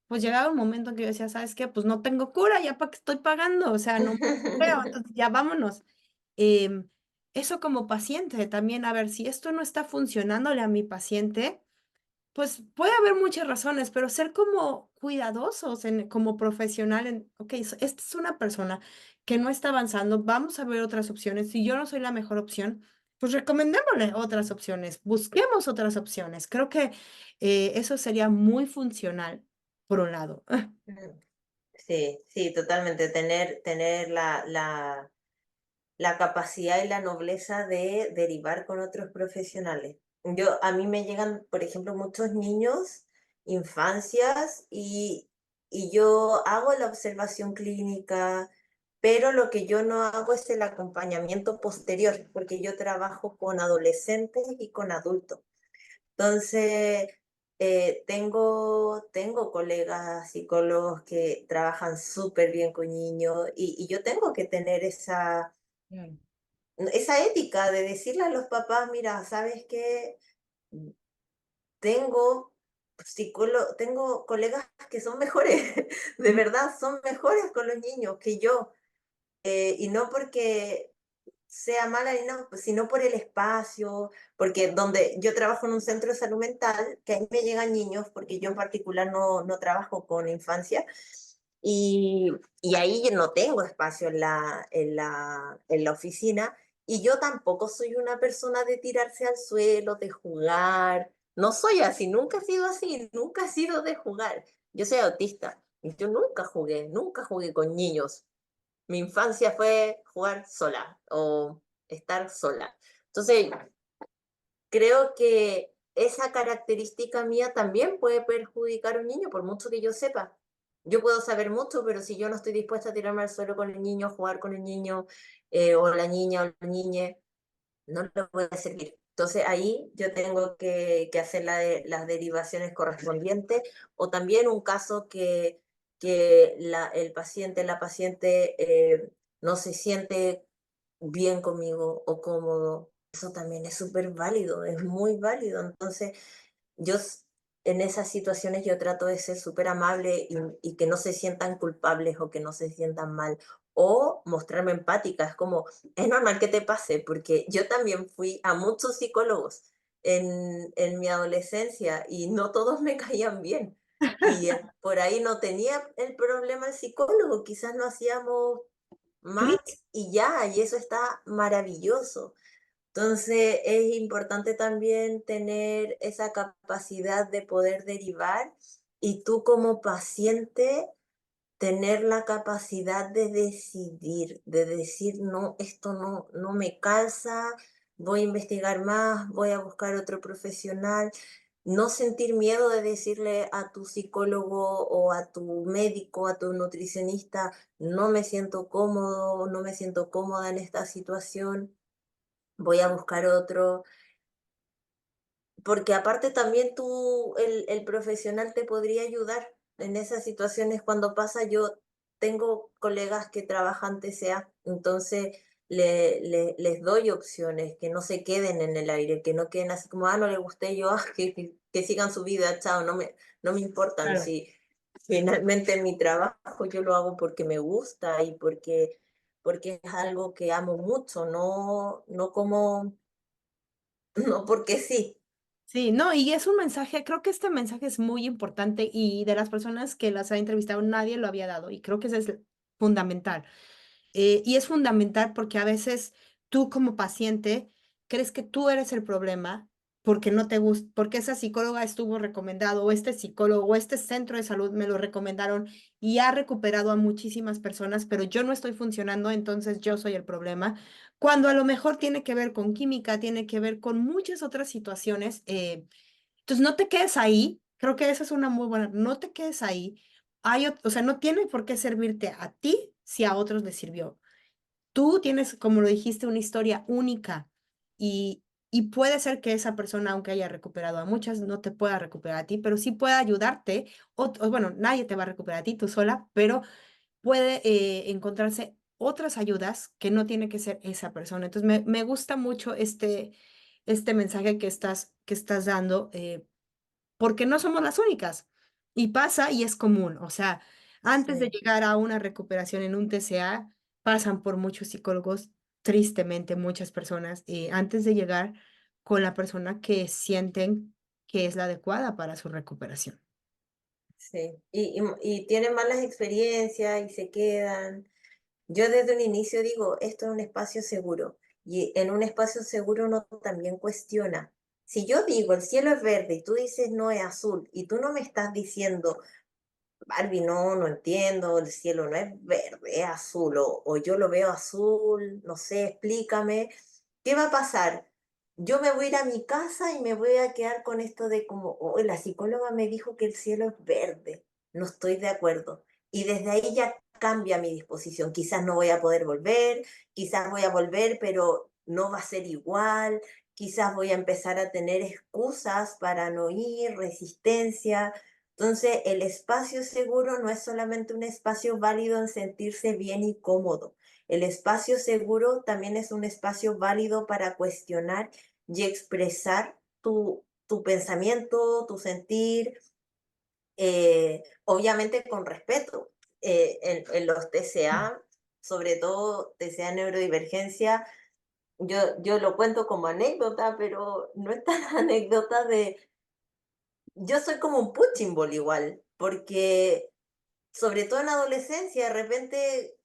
pues llegaba un momento en que yo decía, ¿sabes qué? Pues no tengo cura, ya para qué estoy pagando, o sea, no me veo, entonces ya vámonos. Em, Eso como paciente también, a ver, si esto no está funcionándole a mi paciente, pues puede haber muchas razones, pero ser como cuidadosos como profesional ok, esta es una persona que no está avanzando, vamos a ver otras opciones. Si yo no soy la mejor opción, pues recomendémosle otras opciones, busquemos otras opciones. Creo que eso sería muy funcional, por un lado. Mm. Sí, sí, totalmente. Tener la capacidad y la nobleza de derivar con otros profesionales. A mí me llegan, por ejemplo, muchos niños, infancias, y yo hago la observación clínica, pero lo que yo no hago es el acompañamiento posterior, porque yo trabajo con adolescentes y con adultos. Entonces, tengo colegas psicólogos que trabajan súper bien con niños y yo tengo que tener Claro. esa ética de decirle a los papás, mira, ¿sabes qué? Tengo tengo colegas que son mejores, de Ujú. verdad, son mejores con los niños que yo. Y no porque sea mala ni no, pues, sino por el espacio, porque donde yo trabajo en un centro de salud mental, que ahí me llegan niños, porque yo en particular no trabajo con infancia, y ahí yo no tengo espacio en la oficina, y yo tampoco soy una persona de tirarse al suelo, de jugar, no soy así, nunca he sido así, nunca he sido de jugar. Yo soy autista, y yo nunca jugué con niños. Mi infancia fue jugar sola o estar sola. Entonces, creo que esa característica mía también puede perjudicar a un niño, por mucho que yo sepa. Yo puedo saber mucho, pero si yo no estoy dispuesta a tirarme al suelo con el niño, jugar con el niño, o la niña o la niña, no le puede servir. Entonces ahí yo tengo que hacer las derivaciones correspondientes, o también un caso que el paciente, la paciente, no se siente bien conmigo o cómodo. Eso también es súper válido, es muy válido. Entonces yo en esas situaciones yo trato de ser súper amable y que no se sientan culpables o que no se sientan mal. O mostrarme empática, es como, es normal que te pase, porque yo también fui a muchos psicólogos en mi adolescencia y no todos me caían bien. Y por ahí no tenía el problema el psicólogo, quizás no hacíamos Clic. match y ya, y eso está maravilloso. Entonces, es importante también tener esa capacidad de poder derivar y tú como paciente tener la capacidad de decidir, de decir, no, esto no me calza, voy a investigar más, voy a buscar otro profesional. No sentir miedo de decirle a tu psicólogo o a tu médico, a tu nutricionista, no me siento cómodo, no me siento cómoda en esta situación, voy a buscar otro. Porque aparte también tú, el profesional te podría ayudar en esas situaciones cuando pasa. Yo tengo colegas que trabajan TCA, entonces les doy opciones, que no se queden en el aire, que no queden así como, no le gusté yo, que sigan su vida, chao, no me importan. Claro. Si finalmente mi trabajo yo lo hago porque me gusta y porque es algo que amo mucho, no como, no porque sí. Sí, no, y es un mensaje, creo que este mensaje es muy importante y de las personas que las ha entrevistado nadie lo había dado y creo que eso es fundamental. Y es fundamental porque a veces tú como paciente crees que tú eres el problema porque no te gusta, porque esa psicóloga estuvo recomendado o este psicólogo o este centro de salud me lo recomendaron y ha recuperado a muchísimas personas, pero yo no estoy funcionando, entonces yo soy el problema. Cuando a lo mejor tiene que ver con química, tiene que ver con muchas otras situaciones. Entonces no te quedes ahí. Creo que esa es una muy buena. No te quedes ahí. O sea, no tiene por qué servirte a ti si a otros les sirvió. Tú tienes, como lo dijiste, una historia única y puede ser que esa persona, aunque haya recuperado a muchas, no te pueda recuperar a ti, pero sí puede ayudarte. O bueno, nadie te va a recuperar a ti, tú sola, pero puede encontrarse otras ayudas que no tiene que ser esa persona. Entonces, me gusta mucho este mensaje que estás dando. Porque no somos las únicas. Y pasa y es común. O sea, antes de Sí. llegar a una recuperación en un TCA, pasan por muchos psicólogos, tristemente muchas personas, antes de llegar con la persona que sienten que es la adecuada para su recuperación. Sí, y tienen malas experiencias y se quedan. Yo desde un inicio digo, esto es un espacio seguro y en un espacio seguro uno también cuestiona. Si yo digo, el cielo es verde y tú dices no es azul y tú no me estás diciendo, Barbie, no entiendo, el cielo no es verde, es azul o yo lo veo azul, no sé, explícame. ¿Qué va a pasar? Yo me voy a ir a mi casa y me voy a quedar con esto de como, oh, la psicóloga me dijo que el cielo es verde. No estoy de acuerdo. Y desde ahí ya cambia mi disposición. Quizás no voy a poder volver, quizás voy a volver, pero no va a ser igual. Quizás voy a empezar a tener excusas para no ir, resistencia. Entonces, el espacio seguro no es solamente un espacio válido en sentirse bien y cómodo. El espacio seguro también es un espacio válido para cuestionar y expresar tu pensamiento, tu sentir, obviamente con respeto. En los TCA, sobre todo TCA neurodivergencia, yo lo cuento como anécdota, pero no es tan anécdota de... Yo soy como un punching ball igual, porque sobre todo en la adolescencia, de repente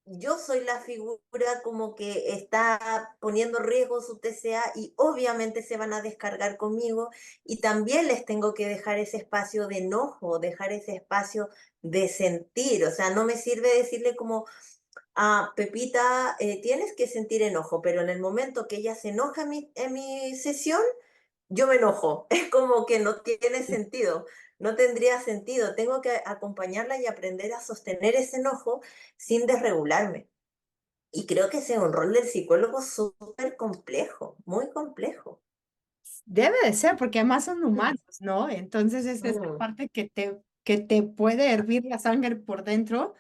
yo soy la figura como que está poniendo en riesgo su TCA y obviamente se van a descargar conmigo y también les tengo que dejar ese espacio de enojo, dejar ese espacio de sentir. O sea, no me sirve decirle como, Pepita, tienes que sentir enojo, pero en el momento que ella se enoja en mi sesión, yo me enojo. Es como que no tiene sentido, no tendría sentido. Tengo que acompañarla y aprender a sostener ese enojo sin desregularme. Y creo que ese es un rol del psicólogo súper complejo, muy complejo. Debe de ser, porque además son Mm, humanos, ¿no? Entonces es esta mm, parte que te puede hervir la sangre por dentro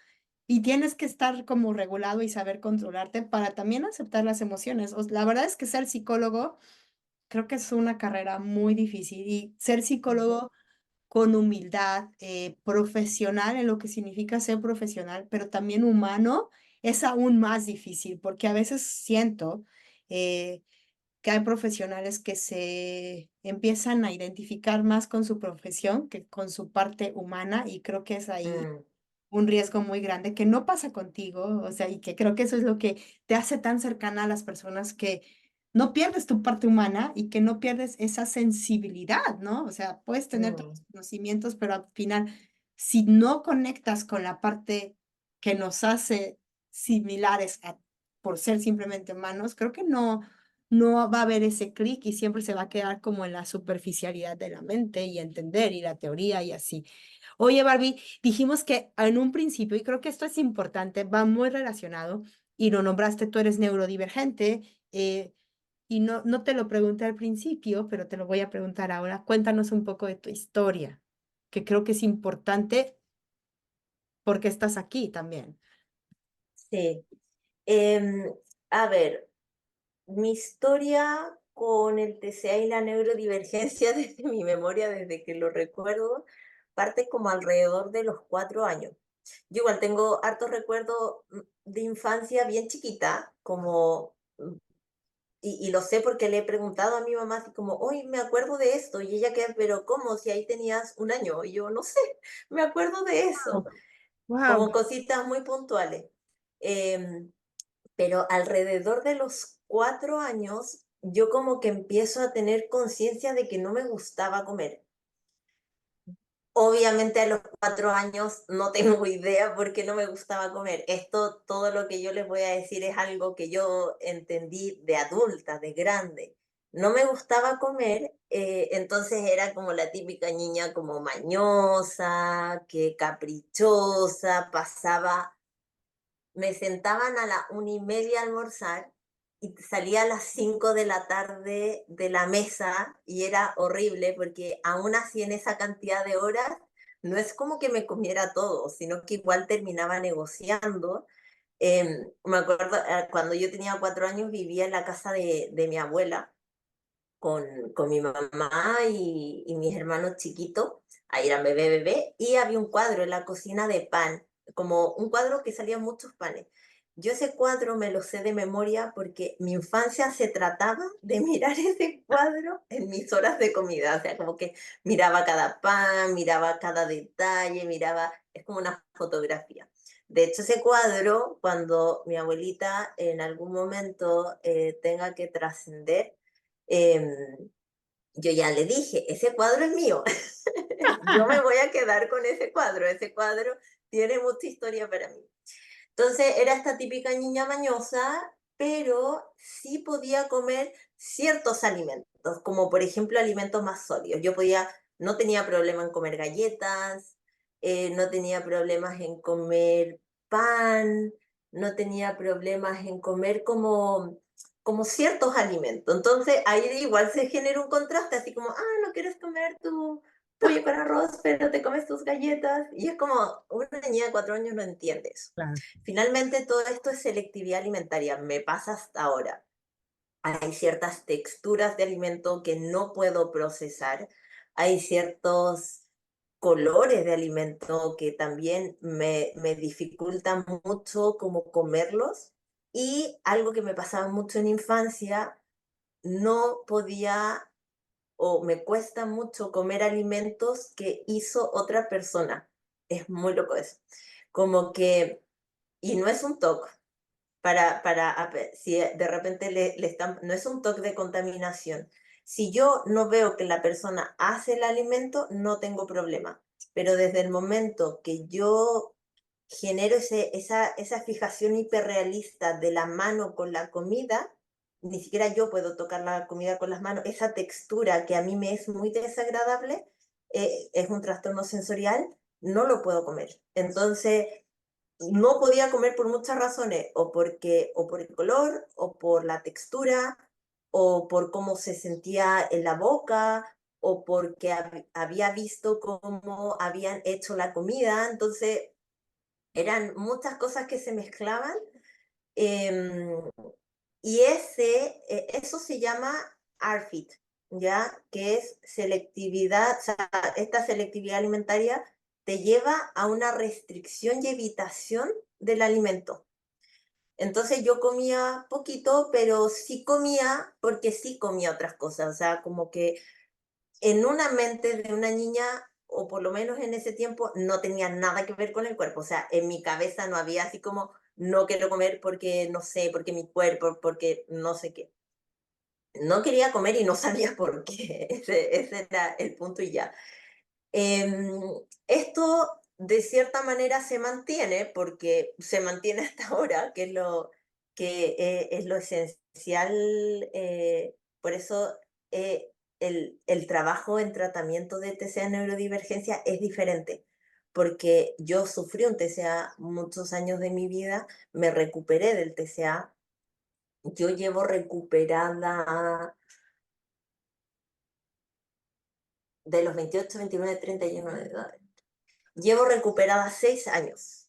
y tienes que estar como regulado y saber controlarte para también aceptar las emociones. La verdad es que ser psicólogo creo que es una carrera muy difícil y ser mm, psicólogo con humildad, profesional en lo que significa ser profesional, pero también humano, es aún más difícil porque a veces siento eh, que hay profesionales que se empiezan a identificar más con su profesión que con su parte humana y creo que es ahí mm, un riesgo muy grande que no pasa contigo, o sea, y que creo que eso es lo que te hace tan cercana a las personas que no pierdes tu parte humana y que no pierdes esa sensibilidad, ¿no? O sea, puedes tener todos mm, los conocimientos, pero al final, si no conectas con la parte que nos hace similares por ser simplemente humanos, creo que no va a haber ese clic y siempre se va a quedar como en la superficialidad de la mente y entender y la teoría y así. Oye, Barbie, dijimos que en un principio, y creo que esto es importante, va muy relacionado, y lo nombraste, tú eres neurodivergente, y no te lo pregunté al principio, pero te lo voy a preguntar ahora. Cuéntanos un poco de tu historia, que creo que es importante porque estás aquí también. Sí. Em, a ver, mi historia con el TCA y la neurodivergencia desde mi memoria, desde que lo recuerdo, parte como alrededor de los 4 años. Yo igual tengo hartos recuerdos de infancia bien chiquita, como, y lo sé porque le he preguntado a mi mamá así como, hoy me acuerdo de esto, y ella que, pero ¿cómo? Si ahí tenías 1 año, y yo no sé, me acuerdo de eso, Wow. como cositas muy puntuales. Em, pero alrededor de los 4 años, yo como que empiezo a tener conciencia de que no me gustaba comer. Obviamente a los 4 años no tengo idea por qué no me gustaba comer. Esto, todo lo que yo les voy a decir es algo que yo entendí de adulta, de grande. No me gustaba comer, entonces era como la típica niña como mañosa, que caprichosa, pasaba, me sentaban a la 1:30 a almorzar y salía a las 5 de la tarde de la mesa y era horrible porque aún así en esa cantidad de horas no es como que me comiera todo, sino que igual terminaba negociando. Me acuerdo, cuando yo tenía 4 años vivía en la casa de mi abuela con mi mamá y mis hermanos chiquitos, ahí eran bebé, y había un cuadro en la cocina de pan, como un cuadro que salían muchos panes. Yo ese cuadro me lo sé de memoria porque mi infancia se trataba de mirar ese cuadro en mis horas de comida, o sea, como que miraba cada pan, miraba cada detalle, miraba, es como una fotografía. De hecho, ese cuadro, cuando mi abuelita en algún momento tenga que trascender, em, yo ya le dije, ese cuadro es mío, yo me voy a quedar con ese cuadro tiene mucha historia para mí. Entonces era esta típica niña mañosa, pero sí podía comer ciertos alimentos, como por ejemplo alimentos más sólidos. Yo podía, no tenía problema en comer galletas, no tenía problemas en comer pan, no tenía problemas en comer como ciertos alimentos. Entonces ahí igual se genera un contraste, así como, no quieres comer tu pollo con arroz, pero te comes tus galletas. Y es como, una niña de 4 años no entiende eso. Claro. Finalmente, todo esto es selectividad alimentaria. Me pasa hasta ahora. Hay ciertas texturas de alimento que no puedo procesar. Hay ciertos colores de alimento que también me dificultan mucho como comerlos. Y algo que me pasaba mucho en infancia, no podía o me cuesta mucho comer alimentos que hizo otra persona. Es muy loco eso. Como que, y no es un TOC, si de repente le están, no es un toque de contaminación. Si yo no veo que la persona hace el alimento, no tengo problema. Pero desde el momento que yo genero esa fijación hiperrealista de la mano con la comida, ni siquiera yo puedo tocar la comida con las manos, esa textura que a mí me es muy desagradable, es un trastorno sensorial, no lo puedo comer. Entonces, no podía comer por muchas razones, o por el color, o por la textura, o por cómo se sentía en la boca, o porque había visto cómo habían hecho la comida. Entonces, eran muchas cosas que se mezclaban. em, y eso se llama ARFID, ¿ya? Que es selectividad, o sea, esta selectividad alimentaria te lleva a una restricción y evitación del alimento. Entonces yo comía poquito, pero sí comía porque sí comía otras cosas. O sea, como que en una mente de una niña, o por lo menos en ese tiempo, no tenía nada que ver con el cuerpo. O sea, en mi cabeza no había así como, no quiero comer porque no sé, porque mi cuerpo, porque no sé qué. No quería comer y no sabía por qué. Ese era el punto y ya. Em, Esto de cierta manera se mantiene porque se mantiene hasta ahora, que es lo esencial por eso el trabajo en tratamiento de TCA neurodivergencia es diferente, porque yo sufrí un TCA muchos años de mi vida, me recuperé del TCA, yo llevo recuperada de los 28, 29, 31 de edad. Llevo recuperada 6 años,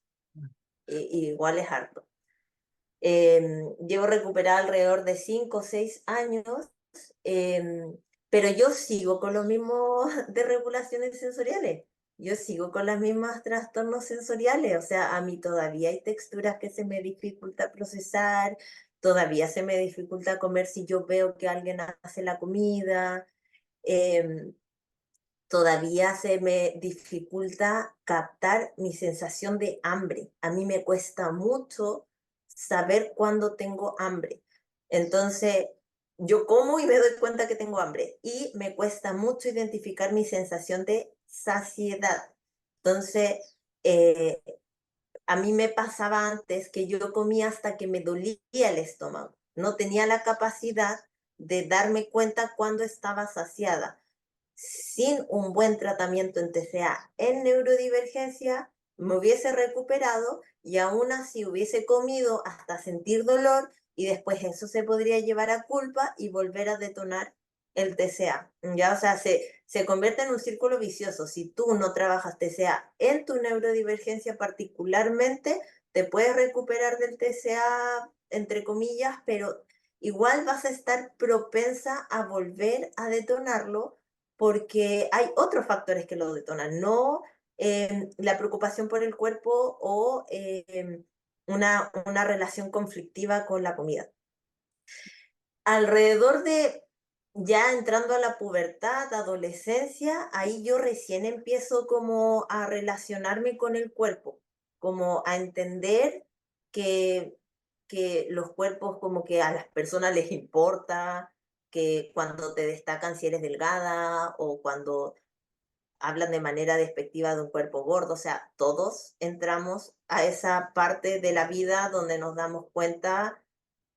igual es harto. Llevo recuperada alrededor de 5 o 6 años, pero yo sigo con los mismos desregulaciones sensoriales. Yo sigo con las mismas trastornos sensoriales, o sea, a mí todavía hay texturas que se me dificulta procesar, todavía se me dificulta comer si yo veo que alguien hace la comida, em, todavía se me dificulta captar mi sensación de hambre. A mí me cuesta mucho saber cuándo tengo hambre. Entonces, yo como y me doy cuenta que tengo hambre. Y me cuesta mucho identificar mi sensación de saciedad. Entonces, a mí me pasaba antes que yo comía hasta que me dolía el estómago. No tenía la capacidad de darme cuenta cuando estaba saciada. Sin un buen tratamiento en TCA en neurodivergencia, me hubiese recuperado y aún así hubiese comido hasta sentir dolor y después eso se podría llevar a culpa y volver a detonar el TCA. ¿Ya? O sea, se convierte en un círculo vicioso. Si tú no trabajas TCA en tu neurodivergencia particularmente, te puedes recuperar del TCA, entre comillas, pero igual vas a estar propensa a volver a detonarlo porque hay otros factores que lo detonan, no la preocupación por el cuerpo o una relación conflictiva con la comida. Alrededor de ya entrando a la pubertad, adolescencia, ahí yo recién empiezo como a relacionarme con el cuerpo, como a entender que, que los cuerpos como que a las personas les importa, que cuando te destacan si eres delgada o cuando hablan de manera despectiva de un cuerpo gordo, o sea, todos entramos a esa parte de la vida donde nos damos cuenta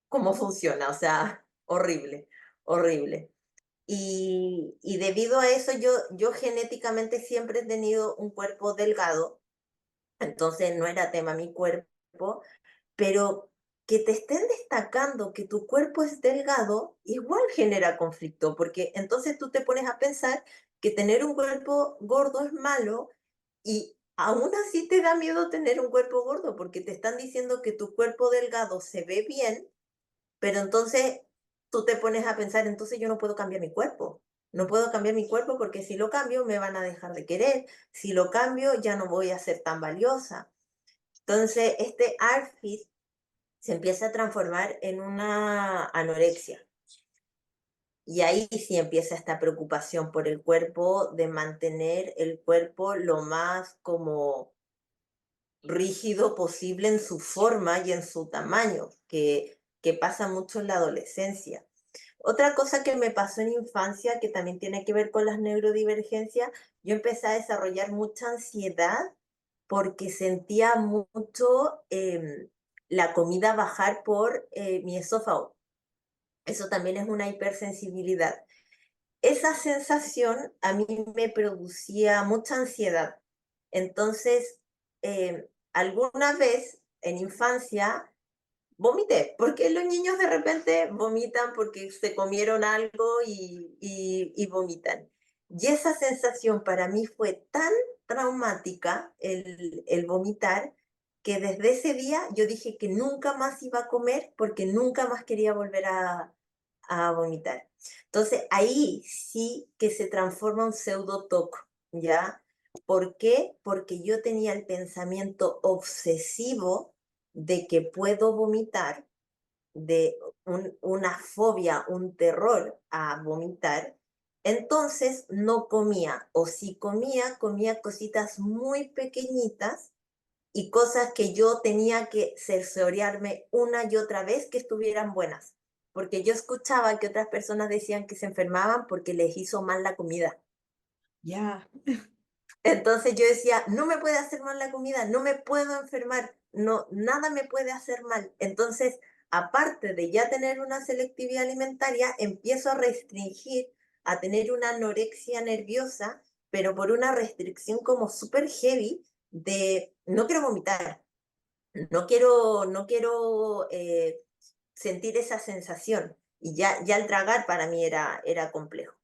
cómo funciona, o sea, horrible, horrible. Y debido a eso, yo genéticamente siempre he tenido un cuerpo delgado, entonces no era tema mi cuerpo, pero que te estén destacando que tu cuerpo es delgado, igual genera conflicto, porque entonces tú te pones a pensar que tener un cuerpo gordo es malo y aún así te da miedo tener un cuerpo gordo, porque te están diciendo que tu cuerpo delgado se ve bien, pero entonces tú te pones a pensar, entonces yo no puedo cambiar mi cuerpo. No puedo cambiar mi cuerpo porque si lo cambio me van a dejar de querer. Si lo cambio ya no voy a ser tan valiosa. Entonces, este outfit se empieza a transformar en una anorexia. Y ahí sí empieza esta preocupación por el cuerpo, de mantener el cuerpo lo más como rígido posible en su forma y en su tamaño, que pasa mucho en la adolescencia. Otra cosa que me pasó en infancia, que también tiene que ver con las neurodivergencias, yo empecé a desarrollar mucha ansiedad porque sentía mucho la comida bajar por mi esófago. Eso también es una hipersensibilidad. Esa sensación a mí me producía mucha ansiedad. Entonces, alguna vez en infancia vomité, porque los niños de repente vomitan porque se comieron algo y vomitan. Y esa sensación para mí fue tan traumática, el vomitar, que desde ese día yo dije que nunca más iba a comer porque nunca más quería volver a vomitar. Entonces ahí sí que se transforma un pseudo TOC, ¿ya? ¿Por qué? Porque yo tenía el pensamiento obsesivo de que puedo vomitar, de una fobia, un terror a vomitar, entonces no comía, o si comía, comía cositas muy pequeñitas y cosas que yo tenía que cerciorearme una y otra vez que estuvieran buenas, porque yo escuchaba que otras personas decían que se enfermaban porque les hizo mal la comida. Ya. Entonces yo decía, no me puede hacer mal la comida, no me puedo enfermar, no, nada me puede hacer mal. Entonces aparte de ya tener una selectividad alimentaria, empiezo a restringir, a tener una anorexia nerviosa, pero por una restricción como súper heavy de no quiero vomitar, no quiero sentir esa sensación. Y ya el tragar para mí era complejo.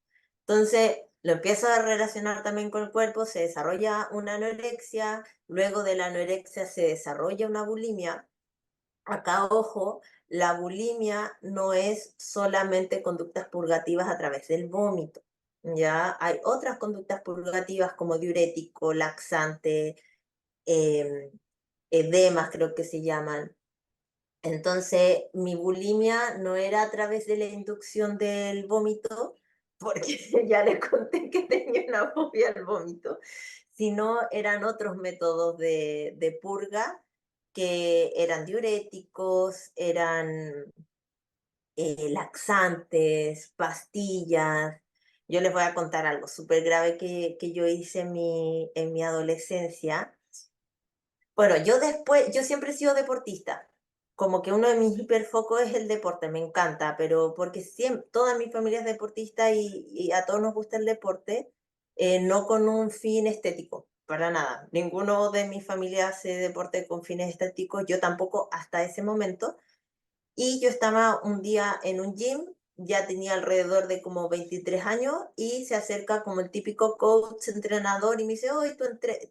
Entonces, lo empiezo a relacionar también con el cuerpo, se desarrolla una anorexia, luego de la anorexia se desarrolla una bulimia. Acá, ojo, la bulimia no es solamente conductas purgativas a través del vómito. Ya hay otras conductas purgativas como diurético, laxante, em, edemas creo que se llaman. Entonces, mi bulimia no era a través de la inducción del vómito, porque ya les conté que tenía una fobia al vómito, sino eran otros métodos de purga que eran diuréticos, eran laxantes, pastillas. Yo les voy a contar algo súper grave que yo hice en mi adolescencia. Bueno, yo siempre he sido deportista. Como que uno de mis hiperfocos es el deporte, me encanta, pero porque siempre, toda mi familia es deportista y a todos nos gusta el deporte, no con un fin estético, para nada. Ninguno de mi familia hace deporte con fines estéticos, yo tampoco hasta ese momento. Y yo estaba un día en un gym, ya tenía alrededor de como 23 años y se acerca como el típico coach, entrenador y me dice, oye,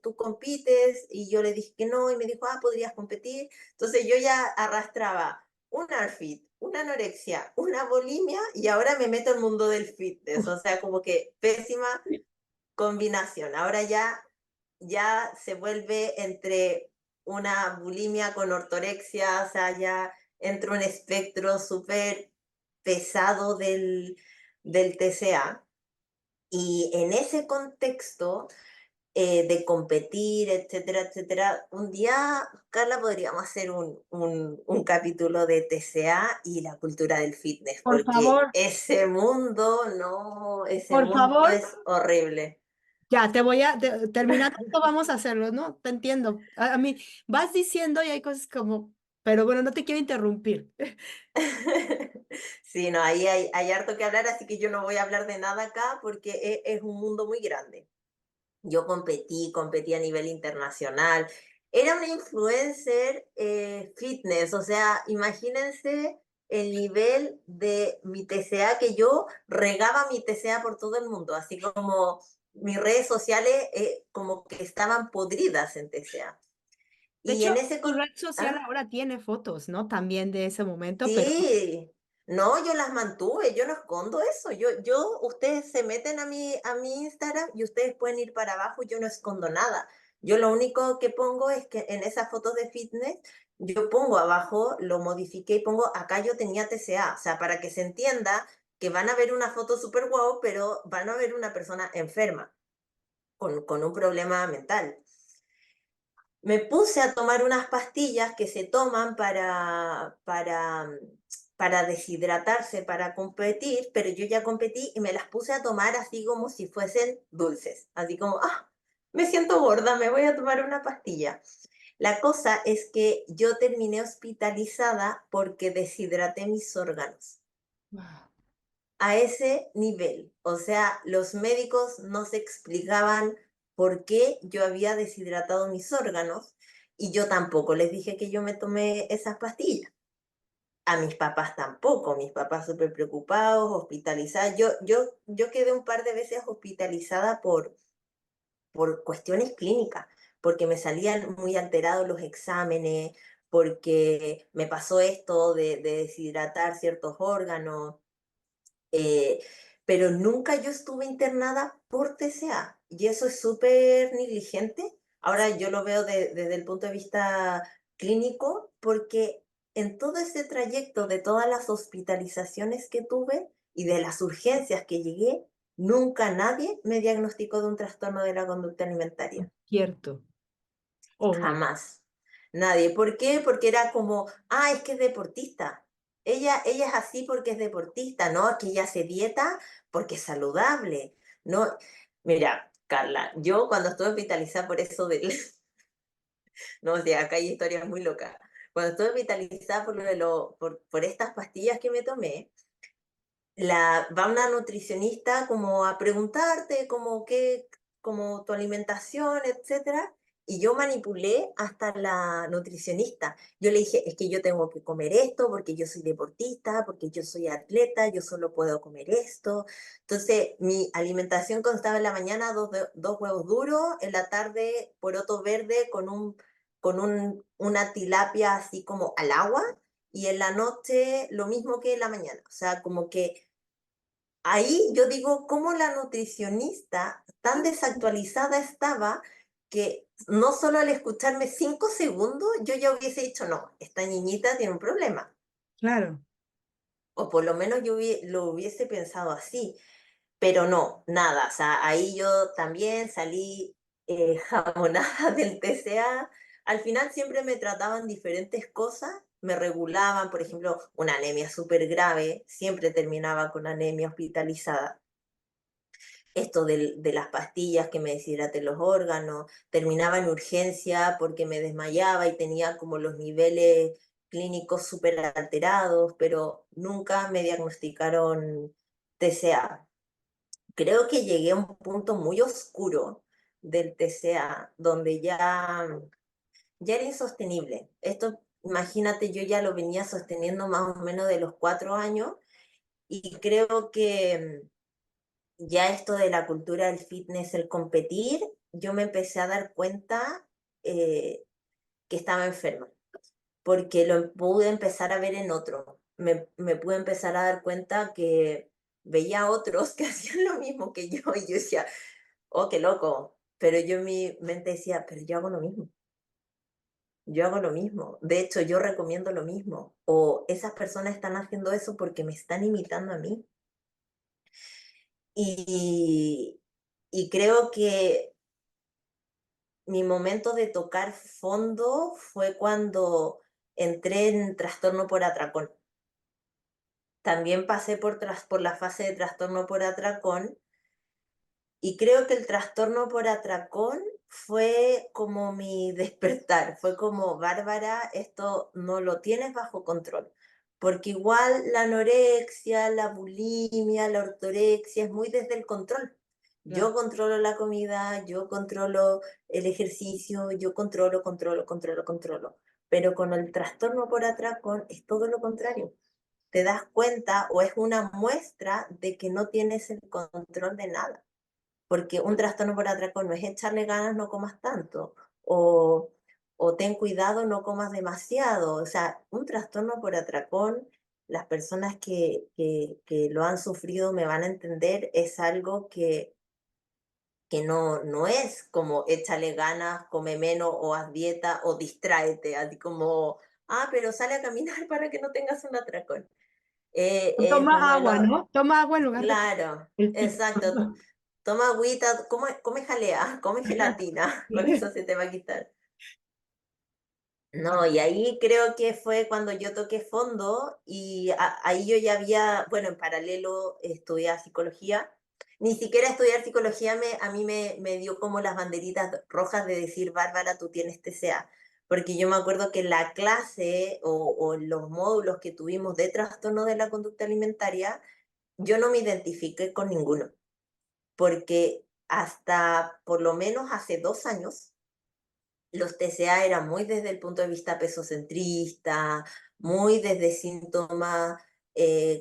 tú compites y yo le dije que no y me dijo, podrías competir. Entonces yo ya arrastraba un ARFID, una anorexia, una bulimia y ahora me meto al mundo del fitness, o sea, como que pésima combinación. Ahora ya se vuelve entre una bulimia con ortorexia, o sea, ya entra un espectro súper pesado del TCA. Y en ese contexto de competir, etcétera, etcétera, un día, Carla, podríamos hacer un capítulo de TCA y la cultura del fitness, Por porque favor, ese mundo, no, ese por mundo favor. es horrible. Ya, terminando esto, vamos a hacerlo, ¿no? Te entiendo. A mí vas diciendo y hay cosas como, pero bueno, no te quiero interrumpir. Sí, no, ahí hay harto que hablar, así que yo no voy a hablar de nada acá porque es un mundo muy grande. Yo competí a nivel internacional. Era una influencer fitness, o sea, imagínense el nivel de mi TCA que yo regaba mi TCA por todo el mundo, así como mis redes sociales como que estaban podridas en TCA. De Y en hecho, ese... tu red social ¿Ah? ahora tiene fotos, ¿no? También de ese momento, pero Sí, no, yo las mantuve, yo no escondo eso. Ustedes se meten a mi Instagram y ustedes pueden ir para abajo, yo no escondo nada. Yo lo único que pongo es que en esas fotos de fitness, yo pongo abajo, lo modifiqué y pongo acá yo tenía TCA, o sea, para que se entienda que van a ver una foto súper guau, pero van a ver una persona enferma, con un problema mental. Me puse a tomar unas pastillas que se toman para deshidratarse, para competir, pero yo ya competí y me las puse a tomar así como si fuesen dulces, así como, me siento gorda, me voy a tomar una pastilla. La cosa es que yo terminé hospitalizada porque deshidraté mis órganos wow. a ese nivel. O sea, los médicos no se explicaban por qué yo había deshidratado mis órganos y yo tampoco les dije que yo me tomé esas pastillas. A mis papás tampoco, mis papás súper preocupados, hospitalizadas. Yo quedé un par de veces hospitalizada por cuestiones clínicas, porque me salían muy alterados los exámenes, porque me pasó esto de deshidratar ciertos órganos. Eh, pero nunca yo estuve internada por TCA y eso es súper negligente. Ahora yo lo veo desde el punto de vista clínico porque en todo ese trayecto de todas las hospitalizaciones que tuve y de las urgencias que llegué, nunca nadie me diagnosticó de un trastorno de la conducta alimentaria. Cierto. Oh, my. Jamás. Nadie. ¿Por qué? Porque era como, es que es deportista. Ella es así porque es deportista, ¿no? Es que ella hace dieta porque es saludable. No, mira, Carla, yo cuando estuve hospitalizada por eso del, no, o sea, acá hay historias muy locas, cuando estuve hospitalizada por estas pastillas que me tomé, va una nutricionista como a preguntarte como qué, como tu alimentación, etcétera. Y yo manipulé hasta la nutricionista. Yo le dije, es que yo tengo que comer esto porque yo soy deportista, porque yo soy atleta, yo solo puedo comer esto. Entonces, mi alimentación constaba en la mañana dos huevos duros, en la tarde poroto verde una tilapia así como al agua, y en la noche lo mismo que en la mañana. O sea, como que ahí yo digo, cómo la nutricionista tan desactualizada estaba que no solo al escucharme 5 segundos, yo ya hubiese dicho, no, esta niñita tiene un problema. Claro. O por lo menos yo lo hubiese pensado así, pero no, nada. O sea, ahí yo también salí jamonada del TCA. Al final siempre me trataban diferentes cosas, me regulaban, por ejemplo, una anemia súper grave, siempre terminaba con anemia hospitalizada. Esto de las pastillas que me deshidraten los órganos, terminaba en urgencia porque me desmayaba y tenía como los niveles clínicos súper alterados, pero nunca me diagnosticaron TCA. Creo que llegué a un punto muy oscuro del TCA, donde ya era insostenible. Esto, imagínate, yo ya lo venía sosteniendo más o menos de los 4 años, y creo que ya esto de la cultura del fitness, el competir, yo me empecé a dar cuenta eh, que estaba enferma, porque lo pude empezar a ver en otro. Me pude empezar a dar cuenta que veía a otros que hacían lo mismo que yo, y yo decía, oh, qué loco. Pero yo en mi mente decía, pero yo hago lo mismo. Yo hago lo mismo. De hecho, yo recomiendo lo mismo. O esas personas están haciendo eso porque me están imitando a mí. Y, y creo que mi momento de tocar fondo fue cuando entré en trastorno por atracón. También pasé por la fase de trastorno por atracón, y creo que el trastorno por atracón fue como mi despertar, fue como, Bárbara, esto no lo tienes bajo control, porque igual la anorexia, la bulimia, la ortorexia es muy desde el control. Claro. Yo controlo la comida, yo controlo el ejercicio, yo controlo. Pero con el trastorno por atracón es todo lo contrario. Te das cuenta, o es una muestra de que no tienes el control de nada, porque un trastorno por atracón no es echarle ganas, no comas tanto, o, o ten cuidado, no comas demasiado. O sea, un trastorno por atracón, las personas que lo han sufrido me van a entender, es algo que no es como échale ganas, come menos, o haz dieta, o distráete, así como, ah, pero sale a caminar para que no tengas un atracón. Es Toma uno de agua, los, ¿no? Toma agua en lugar de claro, el típico. exacto. Toma agüita, come jalea, come gelatina, con eso se te va a quitar. No, y ahí creo que fue cuando yo toqué fondo, y ahí yo ya había, bueno, en paralelo estudiaba psicología. Ni siquiera estudiar psicología a mí me dio como las banderitas rojas de decir, Bárbara, tú tienes TCA. Porque yo me acuerdo que en la clase o en los módulos que tuvimos de trastorno de la conducta alimentaria, yo no me identifiqué con ninguno, porque hasta por lo menos hace 2 años, los TCA eran muy desde el punto de vista pesocentrista, muy desde síntomas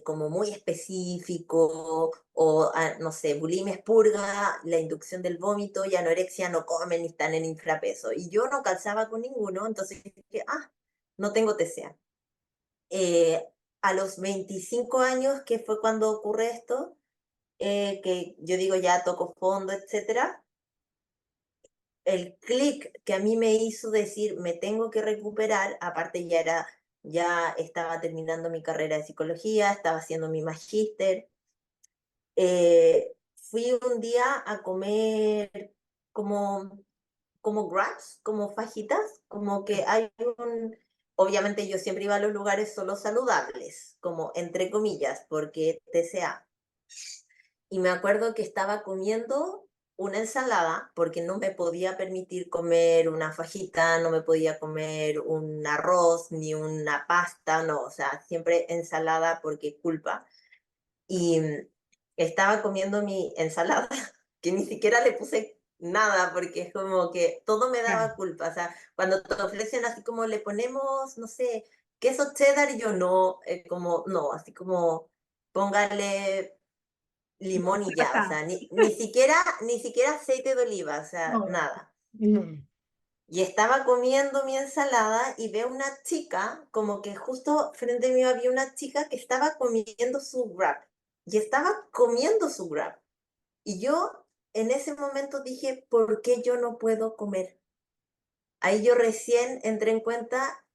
como muy específico, o no sé, bulimia es purga, la inducción del vómito, y anorexia no comen ni están en infrapeso. Y yo no calzaba con ninguno, entonces dije, ah, no tengo TCA. Eh, a los 25 años, que fue cuando ocurre esto, que yo digo ya toco fondo, etcétera, el clic que a mí me hizo decir me tengo que recuperar, aparte ya estaba terminando mi carrera de psicología, estaba haciendo mi magíster, fui un día a comer como, como grabs, como fajitas, como que hay obviamente yo siempre iba a los lugares solo saludables, como entre comillas, porque TCA. Y me acuerdo que estaba comiendo una ensalada porque no me podía permitir comer una fajita, no me podía comer un arroz ni una pasta, no, o sea, siempre ensalada porque culpa. Y estaba comiendo mi ensalada, que ni siquiera le puse nada, porque es como que todo me Claro. daba culpa. O sea, cuando te ofrecen así como le ponemos, no sé, queso cheddar, y yo no, como, no, así como póngale limón y ya, o Mostaza. sea, ni siquiera aceite de oliva, o sea, No, nada. no. Y estaba comiendo mi ensalada y veo una chica, como que justo frente mío había una chica que estaba comiendo su wrap. Y estaba comiendo su wrap. Y yo en ese momento dije, ¿por qué yo no puedo comer? Ahí yo recién entré en cuenta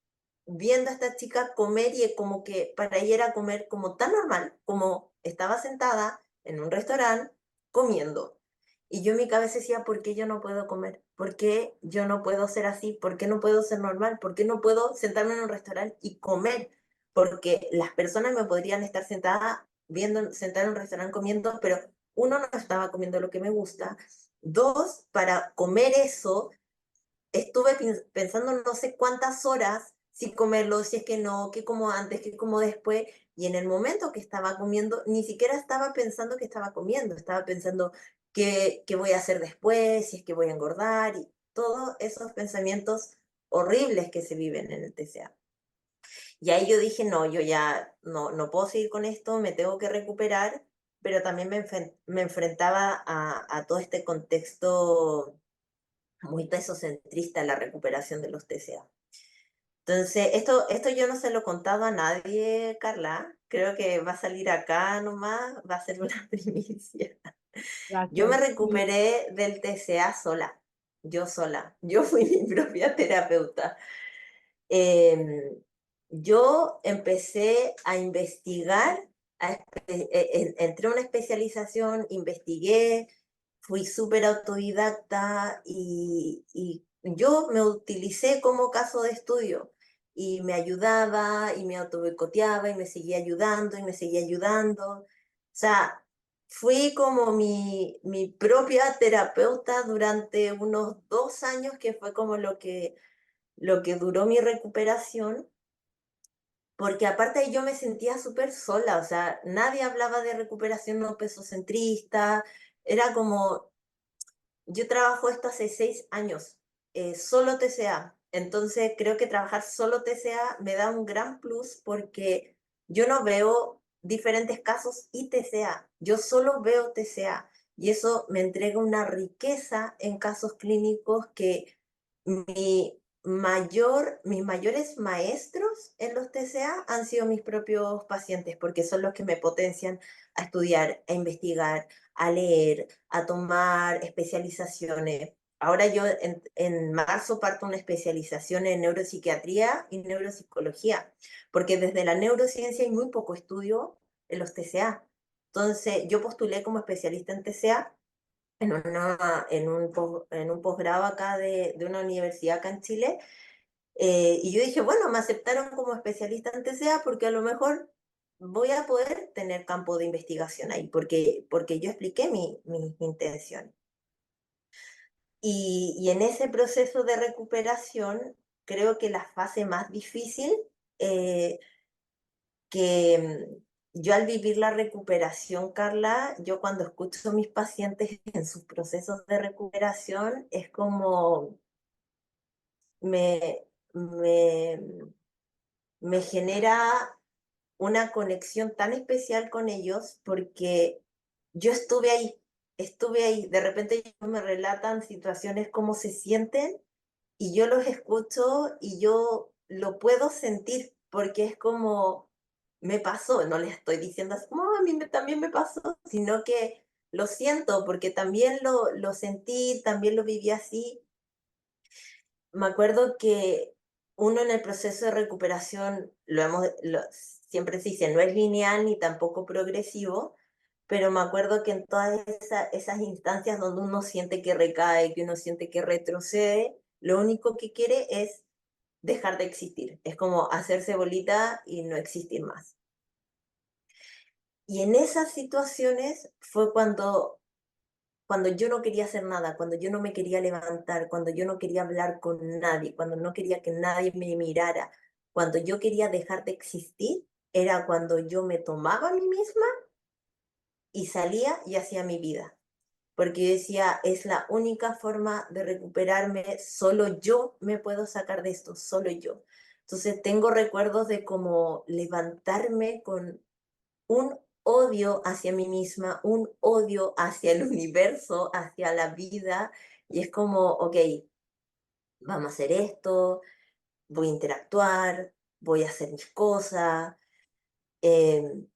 viendo a esta chica comer y como que para ella era comer como tan normal, como estaba sentada en un restaurante comiendo. Y yo en mi cabeza decía, ¿por qué yo no puedo comer? ¿Por qué yo no puedo ser así? ¿Por qué no puedo ser normal? ¿Por qué no puedo sentarme en un restaurante y comer? Porque las personas me podrían estar sentadas viendo, sentada en un restaurante comiendo, pero uno, no estaba comiendo lo que me gusta. Dos, para comer eso estuve pensando no sé cuántas horas si comerlo, si es que no, qué como antes, qué como después, y en el momento que estaba comiendo, ni siquiera estaba pensando que estaba comiendo, estaba pensando qué voy a hacer después, si es que voy a engordar, y todos esos pensamientos horribles que se viven en el TCA. Y ahí yo dije, no, yo ya no puedo seguir con esto, me tengo que recuperar, pero también me enfrentaba a todo este contexto muy pesocentrista la recuperación de los TCA. Entonces, esto yo no se lo he contado a nadie, Carla. Creo que va a salir acá nomás, va a ser una primicia. Yo me Gracias. Sí. recuperé del TCA sola, yo sola. Yo fui mi propia terapeuta. Em, yo empecé a investigar, entré a una especialización, investigué, fui súper autodidacta y yo me utilicé como caso de estudio y me ayudaba y me auto boicoteaba y me seguía ayudando y me seguía ayudando. O sea, fui como mi propia terapeuta durante unos 2 años, que fue como lo que duró mi recuperación, porque aparte yo me sentía súper sola, o sea, nadie hablaba de recuperación no pesocentrista, era como, yo trabajo esto hace 6 años, solo TCA, entonces creo que trabajar solo TCA me da un gran plus porque yo no veo diferentes casos y TCA, yo solo veo TCA y eso me entrega una riqueza en casos clínicos que mis mayores maestros en los TCA han sido mis propios pacientes, porque son los que me potencian a estudiar, a investigar, a leer, a tomar especializaciones. Ahora yo en marzo parto una especialización en neuropsiquiatría y neuropsicología, porque desde la neurociencia hay muy poco estudio en los TCA. Entonces, yo postulé como especialista en TCA en un posgrado acá de una universidad acá en Chile. Y yo dije, bueno, me aceptaron como especialista en TCA porque a lo mejor voy a poder tener campo de investigación ahí, porque yo expliqué mi intención. Y en ese proceso de recuperación, creo que la fase más difícil, eh, que yo al vivir la recuperación, Carla, yo cuando escucho a mis pacientes en sus procesos de recuperación, es como me, me, me genera una conexión tan especial con ellos porque yo estuve ahí, de repente ellos me relatan situaciones, cómo se sienten y yo los escucho y yo lo puedo sentir porque es como me pasó, no les estoy diciendo así como a mí también me pasó, sino que lo siento porque también lo sentí, también lo viví así. Me acuerdo que uno en el proceso de recuperación, siempre se dice, no es lineal ni tampoco progresivo, pero me acuerdo que en todas esas instancias donde uno siente que recae, que uno siente que retrocede, lo único que quiere es dejar de existir. Es como hacerse bolita y no existir más. Y en esas situaciones fue cuando cuando yo no quería hacer nada, cuando yo no me quería levantar, cuando yo no quería hablar con nadie, cuando no quería que nadie me mirara, cuando yo quería dejar de existir, era cuando yo me tomaba a mí misma y salía y hacía mi vida. Porque yo decía, es la única forma de recuperarme, solo yo me puedo sacar de esto, solo yo. Entonces tengo recuerdos de como levantarme con un odio hacia mí misma, un odio hacia el universo, hacia la vida, y es como, ok, vamos a hacer esto, voy a interactuar, voy a hacer mis cosas. em,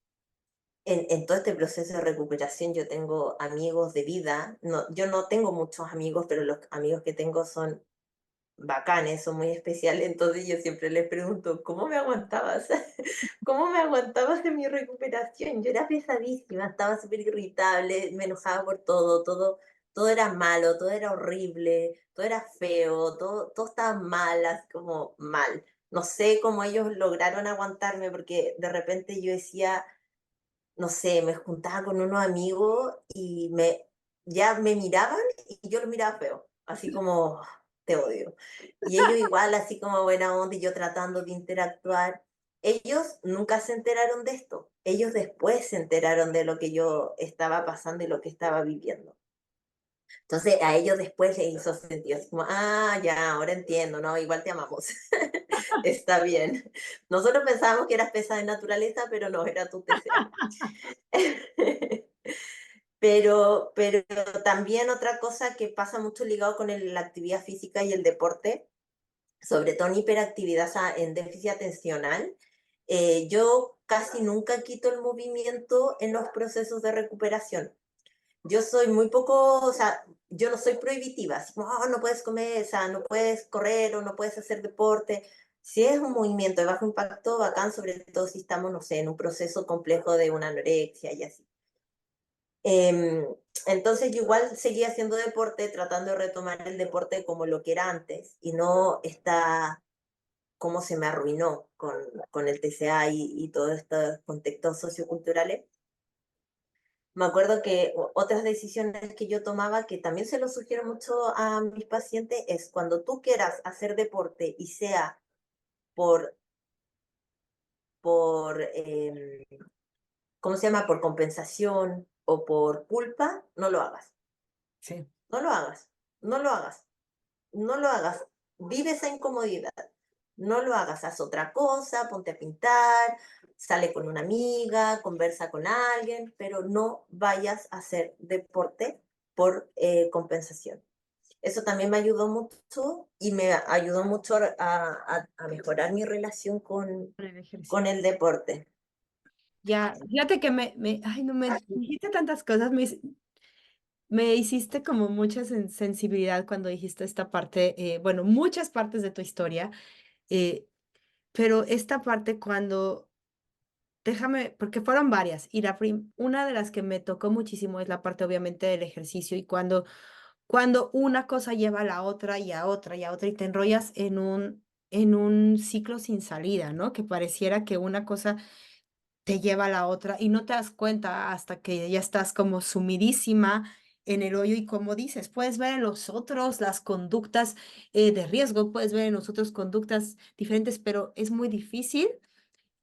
en todo este proceso de recuperación yo tengo amigos de vida, no, yo no tengo muchos amigos, pero los amigos que tengo son bacanes, son muy especiales, entonces yo siempre les pregunto, ¿cómo me aguantabas? ¿Cómo me aguantabas en mi recuperación? Yo era pesadísima, estaba súper irritable, me enojaba por todo, todo era malo, todo era horrible, todo era feo, todo estaba mal, así como mal. No sé cómo ellos lograron aguantarme porque de repente yo decía, no sé, me juntaba con unos amigos y ya me miraban y yo los miraba feo, así como, te odio. Y ellos igual, así como buena onda y yo tratando de interactuar. Ellos nunca se enteraron de esto. Ellos después se enteraron de lo que yo estaba pasando y lo que estaba viviendo. Entonces a ellos después les hizo sentido, así como, ah, ya, ahora entiendo, ¿no? Igual te amamos. Está bien. Nosotros pensábamos que eras pesa de naturaleza, pero no, era tu TCA. Pero también otra cosa que pasa mucho ligado con la actividad física y el deporte, sobre todo en hiperactividad, o sea, en déficit atencional, yo casi nunca quito el movimiento en los procesos de recuperación. Yo soy muy poco, o sea, yo no soy prohibitiva, así como, "Oh, no puedes comer, o sea, no puedes correr o no puedes hacer deporte". Si es un movimiento de bajo impacto, bacán, sobre todo si estamos, no sé, en un proceso complejo de una anorexia y así. Em, entonces yo igual seguía haciendo deporte, tratando de retomar el deporte como lo que era antes y no está cómo se me arruinó con el TCA y todos estos contextos socioculturales. Me acuerdo que otras decisiones que yo tomaba, que también se lo sugiero mucho a mis pacientes, es cuando tú quieras hacer deporte y sea por, por ¿cómo se llama? Por compensación o por culpa, no lo hagas. Sí. No lo hagas. No lo hagas. No lo hagas. Vive esa incomodidad. No lo hagas. Haz otra cosa, ponte a pintar, sale con una amiga, conversa con alguien, pero no vayas a hacer deporte por compensación. Eso también me ayudó mucho y me ayudó mucho a mejorar mi relación Con el con ejercicio. el deporte. Ya, fíjate que ay, no me dijiste tantas cosas, me hiciste como mucha sensibilidad cuando dijiste esta parte, bueno, muchas partes de tu historia, eh, pero esta parte cuando, déjame, porque fueron varias, y una de las que me tocó muchísimo es la parte obviamente del ejercicio y cuando una cosa lleva a la otra y a otra y a otra y te enrollas en un ciclo sin salida, ¿no? Que pareciera que una cosa te lleva a la otra y no te das cuenta hasta que ya estás como sumidísima en el hoyo y como dices, puedes ver en los otros las conductas de riesgo, puedes ver en los otros conductas diferentes, pero es muy difícil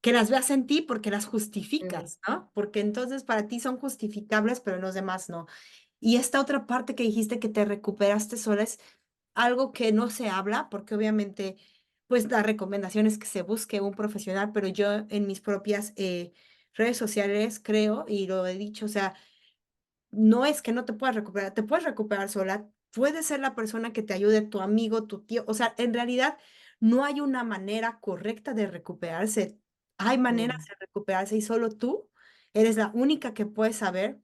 que las veas en ti porque las Mm, justificas, ¿no? Porque entonces para ti son justificables, pero en los demás no. Y esta otra parte que dijiste que te recuperaste sola es algo que no se habla, porque obviamente, pues la recomendación es que se busque un profesional, pero yo en mis propias redes sociales creo, y lo he dicho, o sea, no es que no te puedas recuperar, te puedes recuperar sola, puede ser la persona que te ayude, tu amigo, tu tío, o sea, en realidad no hay una manera correcta de recuperarse, hay maneras mm, de recuperarse y solo tú eres la única que puedes saber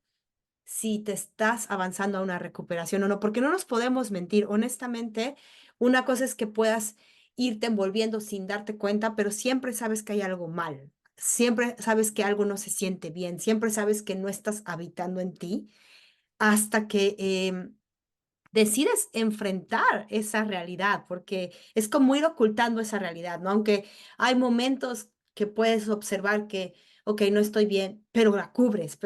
si te estás avanzando a una recuperación o no, porque no nos podemos mentir. Honestamente, una cosa es que puedas irte envolviendo sin darte cuenta, pero siempre sabes que hay algo mal. Siempre sabes que algo no se siente bien, siempre sabes que no estás habitando en ti hasta que decides enfrentar esa realidad, porque es como ir ocultando esa realidad, ¿no? Aunque hay momentos que puedes observar que ok, no estoy bien, pero la cubres.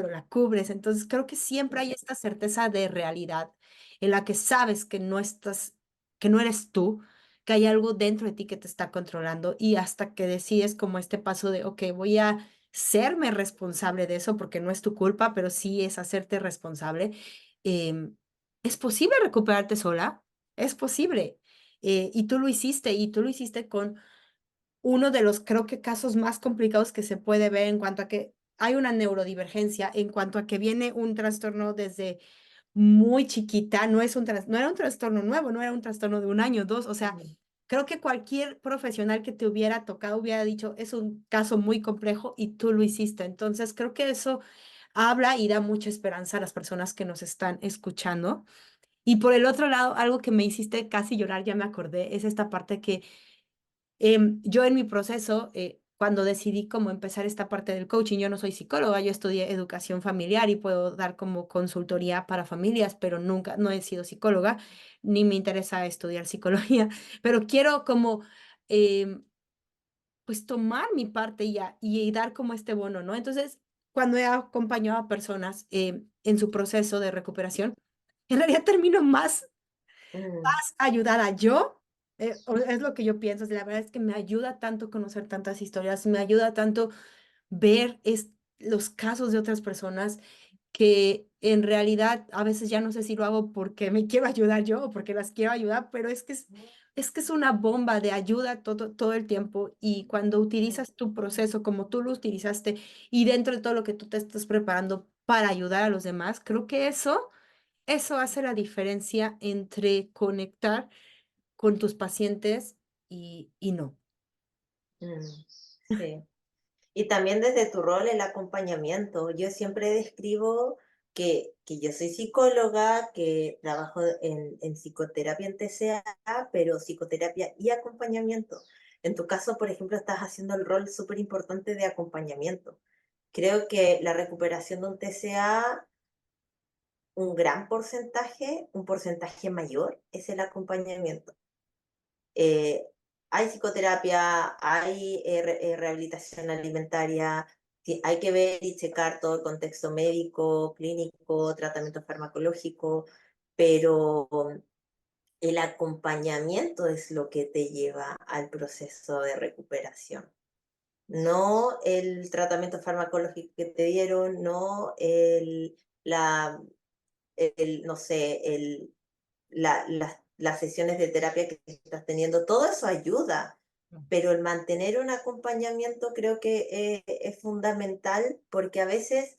Entonces creo que siempre hay esta certeza de realidad en la que sabes que no estás, que no eres tú, que hay algo dentro de ti que te está controlando y hasta que decides como este paso de, ok, voy a serme responsable de eso porque no es tu culpa, pero sí es hacerte responsable. em, ¿Es posible recuperarte sola? Es posible. Y tú lo hiciste, y tú lo hiciste con uno de los, creo que, casos más complicados que se puede ver en cuanto a que hay una neurodivergencia, en cuanto a que viene un trastorno desde muy chiquita, no era un trastorno nuevo, no era un trastorno de un año, dos, o sea, Mm, creo que cualquier profesional que te hubiera tocado hubiera dicho, es un caso muy complejo y tú lo hiciste. Entonces, creo que eso habla y da mucha esperanza a las personas que nos están escuchando. Y por el otro lado, algo que me hiciste casi llorar, ya me acordé, es esta parte que yo en mi proceso, cuando decidí cómo empezar esta parte del coaching, yo no soy psicóloga, yo estudié educación familiar y puedo dar como consultoría para familias, pero nunca, no he sido psicóloga, ni me interesa estudiar psicología, pero quiero como, em, pues tomar mi parte ya y dar como este bono, ¿no? Entonces, cuando he acompañado a personas en su proceso de recuperación, en realidad termino mm, ayudada yo, es lo que yo pienso, la verdad es que me ayuda tanto conocer tantas historias, me ayuda tanto ver los casos de otras personas que en realidad a veces ya no sé si lo hago porque me quiero ayudar yo o porque las quiero ayudar, pero es que es una bomba de ayuda todo el tiempo y cuando utilizas tu proceso como tú lo utilizaste y dentro de todo lo que tú te estás preparando para ayudar a los demás, creo que eso hace la diferencia entre conectar con tus pacientes y no. mm, sí. Y también desde tu rol el acompañamiento. Yo siempre describo que yo soy psicóloga, que trabajo en psicoterapia en TCA, pero psicoterapia y acompañamiento. En tu caso, por ejemplo, estás haciendo el rol súper importante de acompañamiento. Creo que la recuperación de un TCA, un gran porcentaje, un porcentaje mayor, es el acompañamiento. Eh, hay psicoterapia, hay rehabilitación alimentaria, hay que ver y checar todo el contexto médico, clínico, tratamiento farmacológico, pero el acompañamiento es lo que te lleva al proceso de recuperación. No el tratamiento farmacológico que te dieron, no la, no sé, las sesiones de terapia que estás teniendo, todo eso ayuda, pero el mantener un acompañamiento creo que es fundamental porque a veces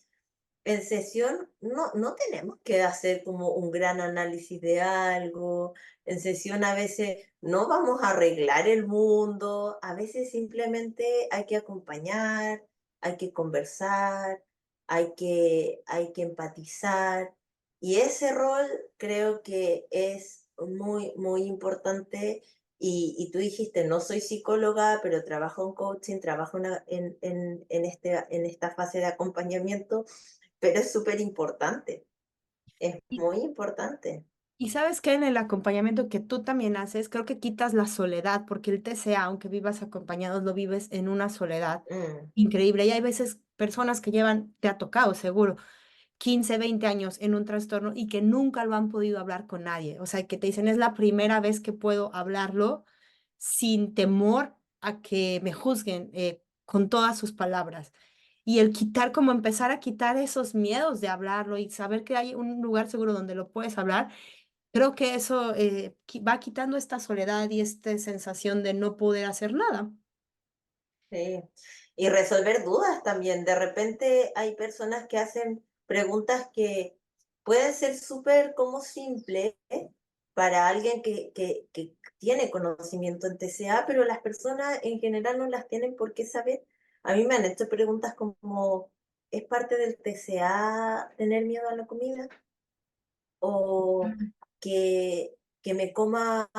en sesión no tenemos que hacer como un gran análisis de algo, en sesión a veces no vamos a arreglar el mundo, a veces simplemente hay que acompañar, hay que conversar, hay que empatizar y ese rol creo que es muy, muy importante y tú dijiste, no soy psicóloga, pero trabajo en coaching, trabajo en esta fase de acompañamiento, pero es súper importante, es Y, muy importante. y sabes que en el acompañamiento que tú también haces, creo que quitas la soledad, porque el TCA, aunque vivas acompañados, lo vives en una soledad Mm, increíble. Y hay veces personas que llevan, te ha tocado seguro, 15 20 años en un trastorno y que nunca lo han podido hablar con nadie. O sea, que te dicen, es la primera vez que puedo hablarlo sin temor a que me juzguen con todas sus palabras. Y el quitar, como empezar a quitar esos miedos de hablarlo y saber que hay un lugar seguro donde lo puedes hablar, creo que eso va quitando esta soledad y esta sensación de no poder hacer nada. sí. Y resolver dudas también. De repente hay personas que hacen preguntas que pueden ser súper como simples para alguien que tiene conocimiento en TCA, pero las personas en general no las tienen por qué saber. A mí me han hecho preguntas como, ¿es parte del TCA tener miedo a la comida? O que me coma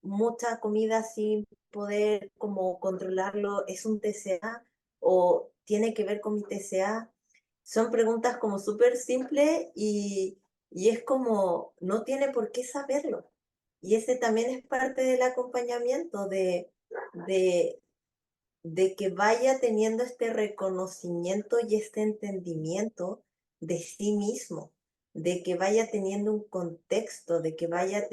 mucha comida sin poder como controlarlo, ¿es un TCA o tiene que ver con mi TCA? Son preguntas como súper simples y es como, no tiene por qué saberlo. Y ese también es parte del acompañamiento, de de que vaya teniendo este reconocimiento y este entendimiento de sí mismo, de que vaya teniendo un contexto, de que vaya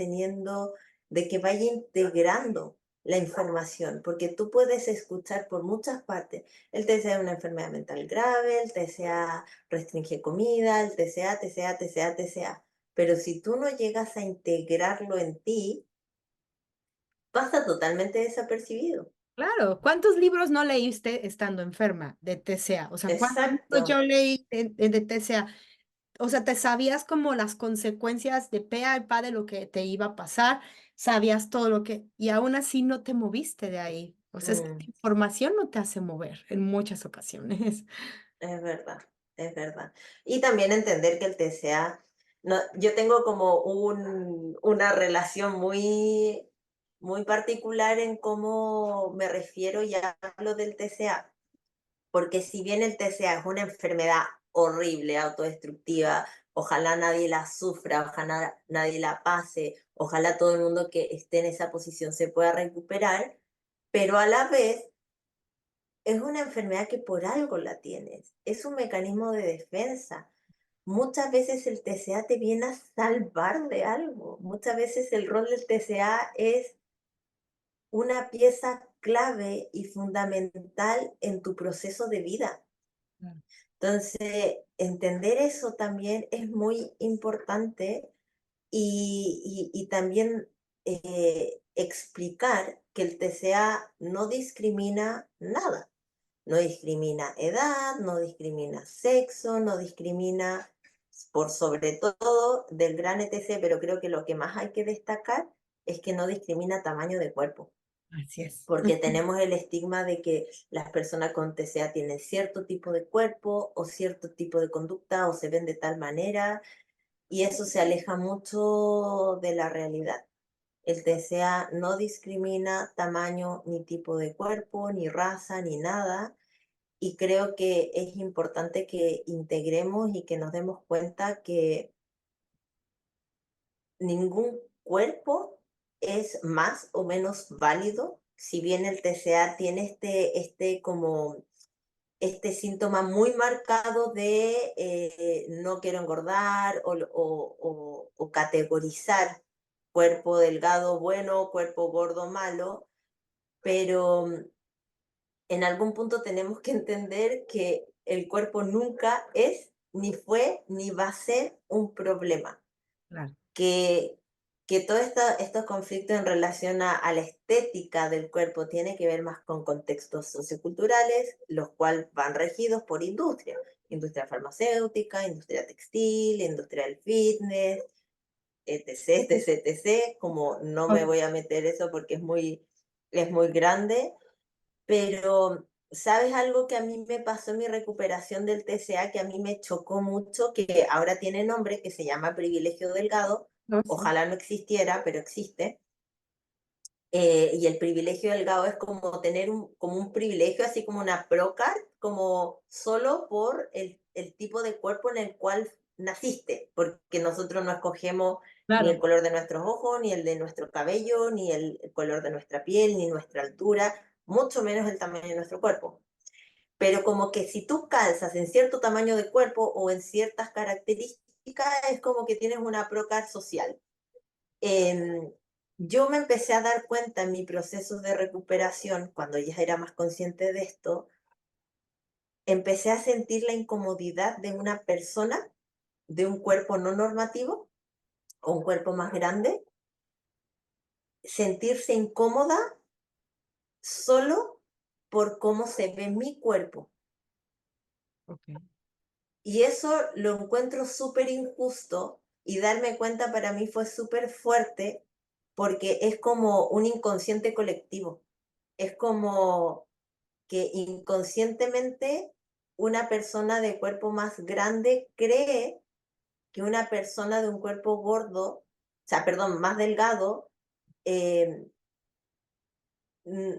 integrando la información, porque tú puedes escuchar por muchas partes, el TCA es una enfermedad mental grave, el TCA restringe comida, el TCA, TCA, TCA, TCA, pero si tú no llegas a integrarlo en ti, pasa totalmente desapercibido. Claro, ¿cuántos libros no leíste estando enferma de TCA? O sea, ¿cuántos libros Exacto. yo leí de TCA? O sea, te sabías como las consecuencias de pe a pa de lo que te iba a pasar, sabías todo lo que, y aún así no te moviste de ahí. O sea, es que la Mm. información no te hace mover en muchas ocasiones. Es verdad, es verdad. Y también entender que el TCA, no, yo tengo como una relación muy particular en cómo me refiero y hablo del TCA, porque si bien el TCA es una enfermedad horrible, autodestructiva, ojalá nadie la sufra, ojalá nadie la pase, ojalá todo el mundo que esté en esa posición se pueda recuperar, pero a la vez es una enfermedad que por algo la tienes, es un mecanismo de defensa. Muchas veces el TCA te viene a salvar de algo. Muchas veces el rol del TCA es una pieza clave y fundamental en tu proceso de vida. Claro. Entonces, entender eso también es muy importante y también explicar que el TCA no discrimina nada. No discrimina edad, no discrimina sexo, no discrimina por sobre todo del gran ETC, pero creo que lo que más hay que destacar es que no discrimina tamaño de cuerpo, Así es. porque tenemos el estigma de que las personas con TCA tienen cierto tipo de cuerpo o cierto tipo de conducta o se ven de tal manera y eso se aleja mucho de la realidad. El TCA no discrimina tamaño ni tipo de cuerpo, ni raza, ni nada y creo que es importante que integremos y que nos demos cuenta que ningún cuerpo es más o menos válido, si bien el TCA tiene este síntoma muy marcado de no quiero engordar o categorizar cuerpo delgado bueno, cuerpo gordo malo, pero en algún punto tenemos que entender que el cuerpo nunca es, ni fue, ni va a ser un problema. Claro. Que, que todos estos conflictos en relación a la estética del cuerpo tiene que ver más con contextos socioculturales, los cuales van regidos por industria. Industria farmacéutica, industria textil, industria del fitness, etc, etc, etc. Como no me voy a meter eso porque es muy grande, pero, ¿sabes algo que a mí me pasó en mi recuperación del TCA, que a mí me chocó mucho, que ahora tiene nombre, que se llama privilegio delgado? No, sí. Ojalá no existiera, pero existe. Y el privilegio delgado es como tener como un privilegio, así como una procard, como solo por el tipo de cuerpo en el cual naciste, porque nosotros no escogemos ni el Claro. color de nuestros ojos, ni el de nuestro cabello, ni el color de nuestra piel, ni nuestra altura, mucho menos el tamaño de nuestro cuerpo. Pero como que si tú calzas en cierto tamaño de cuerpo o en ciertas características, es como que tienes una procard social. Em, yo me empecé a dar cuenta en mi proceso de recuperación, cuando ya era más consciente de esto, empecé a sentir la incomodidad de una persona de un cuerpo no normativo o un cuerpo más grande, sentirse incómoda solo por cómo se ve mi cuerpo. Ok. Y eso lo encuentro súper injusto y darme cuenta para mí fue súper fuerte porque es como un inconsciente colectivo. Es como que inconscientemente una persona de cuerpo más grande cree que una persona de un cuerpo gordo, o sea, perdón, más delgado, eh, mm,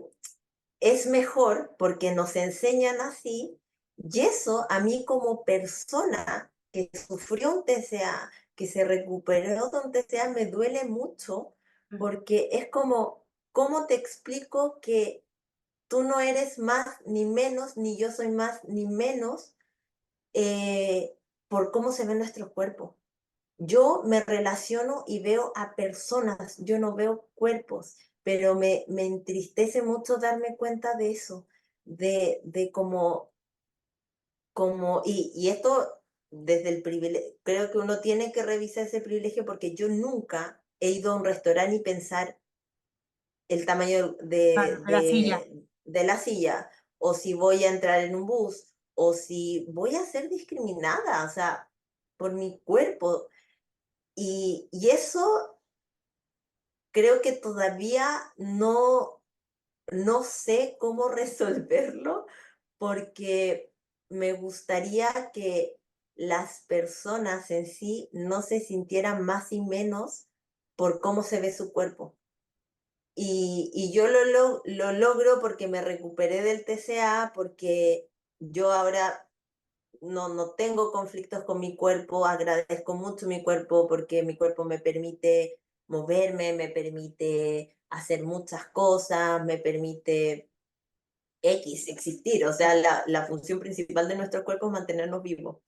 es mejor porque nos enseñan así, y eso a mí como persona que sufrió un TCA, que se recuperó de un TCA, me duele mucho porque es como, ¿cómo te explico que tú no eres más ni menos, ni yo soy más ni menos eh, por cómo se ven nuestros cuerpos. Yo me relaciono y veo a personas, yo no veo cuerpos, pero me entristece mucho darme cuenta de eso, de y esto desde el privilegio, creo que uno tiene que revisar ese privilegio porque yo nunca he ido a un restaurante y pensar el tamaño Claro, de la silla. de la silla, o si voy a entrar en un bus, o si voy a ser discriminada, o sea, por mi cuerpo. Y eso creo que todavía no sé cómo resolverlo, porque me gustaría que las personas en sí no se sintieran más y menos por cómo se ve su cuerpo. Y yo lo logro porque me recuperé del TCA, porque yo ahora no tengo conflictos con mi cuerpo, agradezco mucho mi cuerpo porque mi cuerpo me permite moverme, me permite hacer muchas cosas, me permite X, existir. O sea, la función principal de nuestro cuerpo es mantenernos vivos.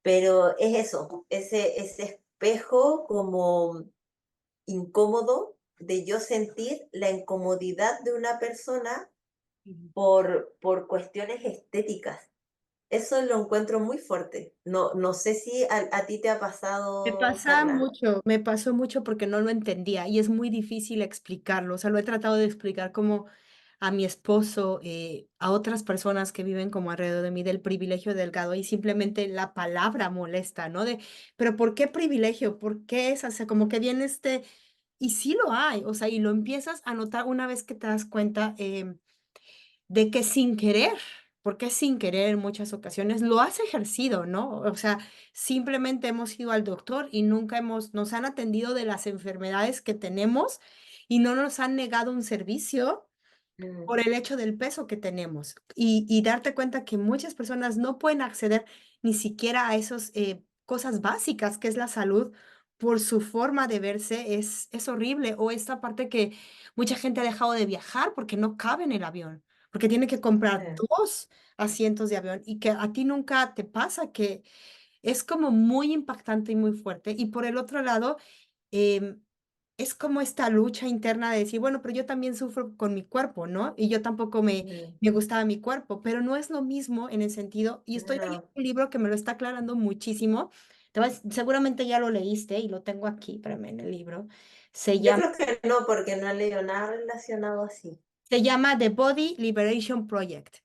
Pero es eso, ese espejo como incómodo de yo sentir la incomodidad de una persona Ujú. por cuestiones estéticas. Eso lo encuentro muy fuerte. No sé si a ti te ha Me pasado, pasa Carla. mucho, me pasó mucho porque no lo entendía y es muy difícil explicarlo. O sea, lo he tratado de explicar como a mi esposo, a otras personas que viven como alrededor de mí del privilegio delgado y simplemente la palabra molesta, ¿no? Pero ¿por qué privilegio? ¿Por qué es? O sea, como que viene y sí lo hay, o sea, y lo empiezas a notar una vez que te das cuenta. De que sin querer, porque sin querer en muchas ocasiones lo has ejercido, ¿no? O sea, simplemente hemos ido al doctor y nunca nos han atendido de las enfermedades que tenemos y no nos han negado un servicio Mm, por el hecho del peso que tenemos y darte cuenta que muchas personas no pueden acceder ni siquiera a esas cosas básicas que es la salud por su forma de verse es horrible. O esta parte que mucha gente ha dejado de viajar porque no cabe en el avión, porque tiene que comprar sí, dos asientos de avión y que a ti nunca te pasa, que es como muy impactante y muy fuerte. Y por el otro lado, em, es como esta lucha interna de decir, bueno, pero yo también sufro con mi cuerpo, ¿no? Y yo tampoco mm, me gustaba mi cuerpo, pero no es lo mismo en el sentido, y estoy leyendo no. un libro que me lo está aclarando muchísimo. Seguramente ya lo leíste y lo tengo aquí, espérame, en el libro. Se Yo llama, creo que no, porque no he leído nada relacionado así. se llama The Body Liberation Project.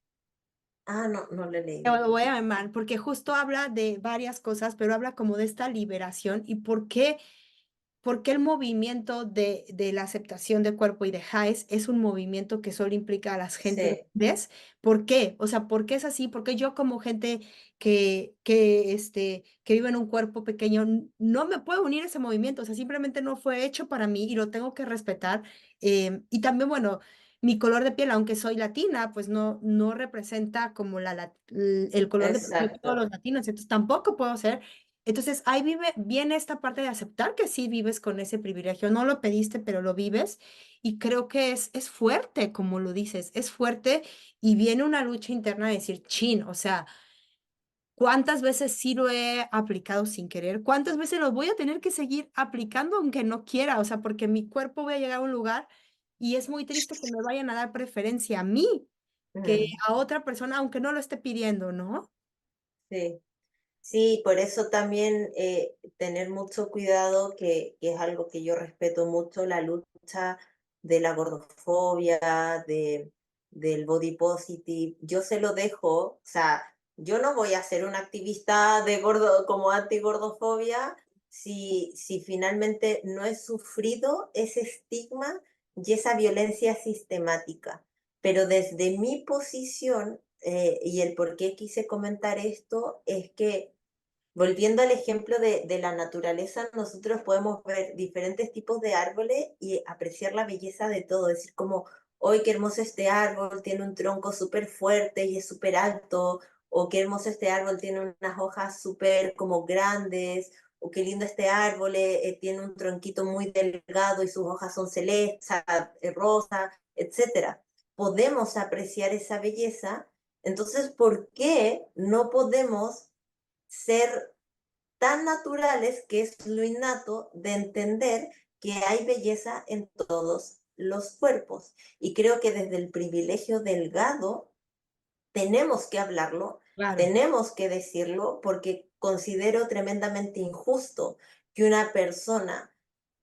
Ah, no lo he leído. Lo voy a llamar porque justo habla de varias cosas, pero habla como de esta liberación y por qué el movimiento de la aceptación de cuerpo y de HAES es un movimiento que solo implica a las gentes Sí, grandes. ¿Por qué? O sea, ¿por qué es así? Porque yo como gente que vive en un cuerpo pequeño no me puedo unir a ese movimiento? O sea, simplemente no fue hecho para mí y lo tengo que respetar. Y también, bueno, mi color de piel, aunque soy latina, pues no representa como el color de piel de todos exacto. los latinos, entonces tampoco puedo ser. Entonces, ahí viene esta parte de aceptar que sí vives con ese privilegio. No lo pediste, pero lo vives. Y creo que es fuerte, como lo dices, es fuerte y viene una lucha interna de decir, chin, o sea, ¿cuántas veces sí lo he aplicado sin querer? ¿Cuántas veces lo voy a tener que seguir aplicando aunque no quiera? O sea, porque mi cuerpo voy a llegar a un lugar y es muy triste que me vayan a dar preferencia a mí que Mm, a otra persona, aunque no lo esté pidiendo, ¿no? sí. Sí, por eso también tener mucho cuidado, que es algo que yo respeto mucho, la lucha de la gordofobia, del body positive. Yo se lo dejo, o sea, yo no voy a ser una activista de gordo, como anti-gordofobia si finalmente no he sufrido ese estigma y esa violencia sistemática. Pero desde mi posición, y el por qué quise comentar esto, es que volviendo al ejemplo de la naturaleza, nosotros podemos ver diferentes tipos de árboles y apreciar la belleza de todo, decir como, hoy qué hermoso este árbol, tiene un tronco súper fuerte y es súper alto, o qué hermoso este árbol, tiene unas hojas súper como grandes, o qué lindo este árbol, tiene un tronquito muy delgado y sus hojas son celestes, rosa, etcétera. podemos apreciar esa belleza, entonces, ¿por qué no podemos ser tan naturales, que es lo innato, de entender que hay belleza en todos los cuerpos? Y creo que desde el privilegio delgado tenemos que hablarlo, Claro, tenemos que decirlo, porque considero tremendamente injusto que una persona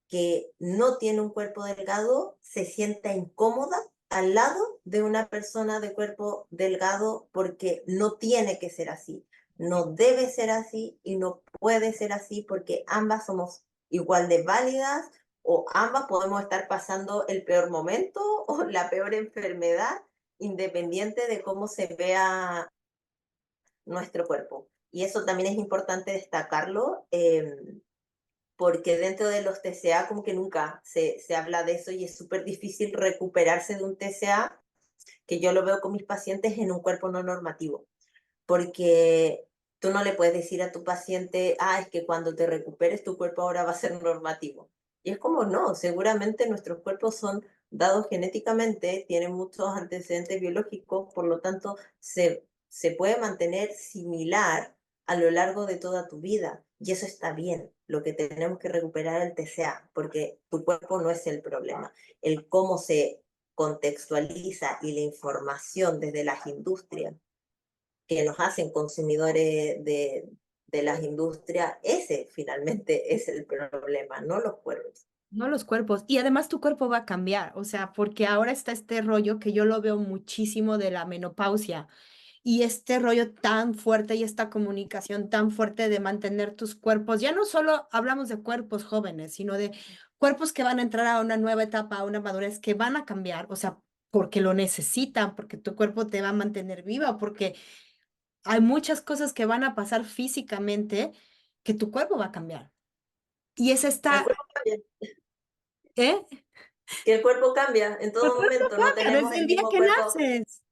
que no tiene un cuerpo delgado se sienta incómoda al lado de una persona de cuerpo delgado, porque no tiene que ser así, no debe ser así y no puede ser así, porque ambas somos igual de válidas, o ambas podemos estar pasando el peor momento o la peor enfermedad, independiente de cómo se vea nuestro cuerpo. Y eso también es importante destacarlo, porque dentro de los TCA como que nunca se habla de eso, y es súper difícil recuperarse de un TCA, que yo lo veo con mis pacientes, en un cuerpo no normativo, porque tú no le puedes decir a tu paciente, ah, es que cuando te recuperes tu cuerpo ahora va a ser normativo. Y es como, no, seguramente nuestros cuerpos son dados genéticamente, tienen muchos antecedentes biológicos, por lo tanto se puede mantener similar a lo largo de toda tu vida. Y eso está bien. Lo que tenemos que recuperar es el TCA, porque tu cuerpo no es el problema. El cómo se contextualiza y la información desde las industrias que nos hacen consumidores de las industrias, ese finalmente es el problema, no los cuerpos. no los cuerpos. Y además tu cuerpo va a cambiar, o sea, porque ahora está este rollo que yo lo veo muchísimo de la menopausia y este rollo tan fuerte y esta comunicación tan fuerte de mantener tus cuerpos. Ya no solo hablamos de cuerpos jóvenes, sino de cuerpos que van a entrar a una nueva etapa, a una madurez, que van a cambiar, o sea, porque lo necesitan, porque tu cuerpo te va a mantener viva, porque hay muchas cosas que van a pasar físicamente que tu cuerpo va a cambiar. Y es El esta, cuerpo cambia, ¿eh? que el cuerpo cambia en El todo cuerpo momento, no cambia tenemos desde el el día mismo que cuerpo naces.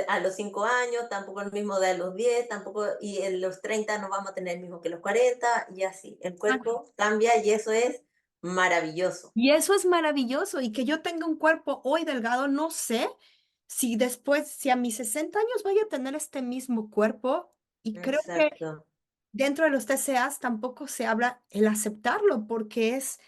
a los 5 años, tampoco el mismo de a los 10, tampoco, y en los 30 no vamos a tener el mismo que los 40, y así. El Exacto. cuerpo cambia y eso es maravilloso. Y eso es maravilloso. Y que yo tenga un cuerpo hoy delgado, no sé si después, si a mis 60 años voy a tener este mismo cuerpo. Y creo que Exacto. dentro de los TCAs tampoco se habla el aceptarlo, porque es,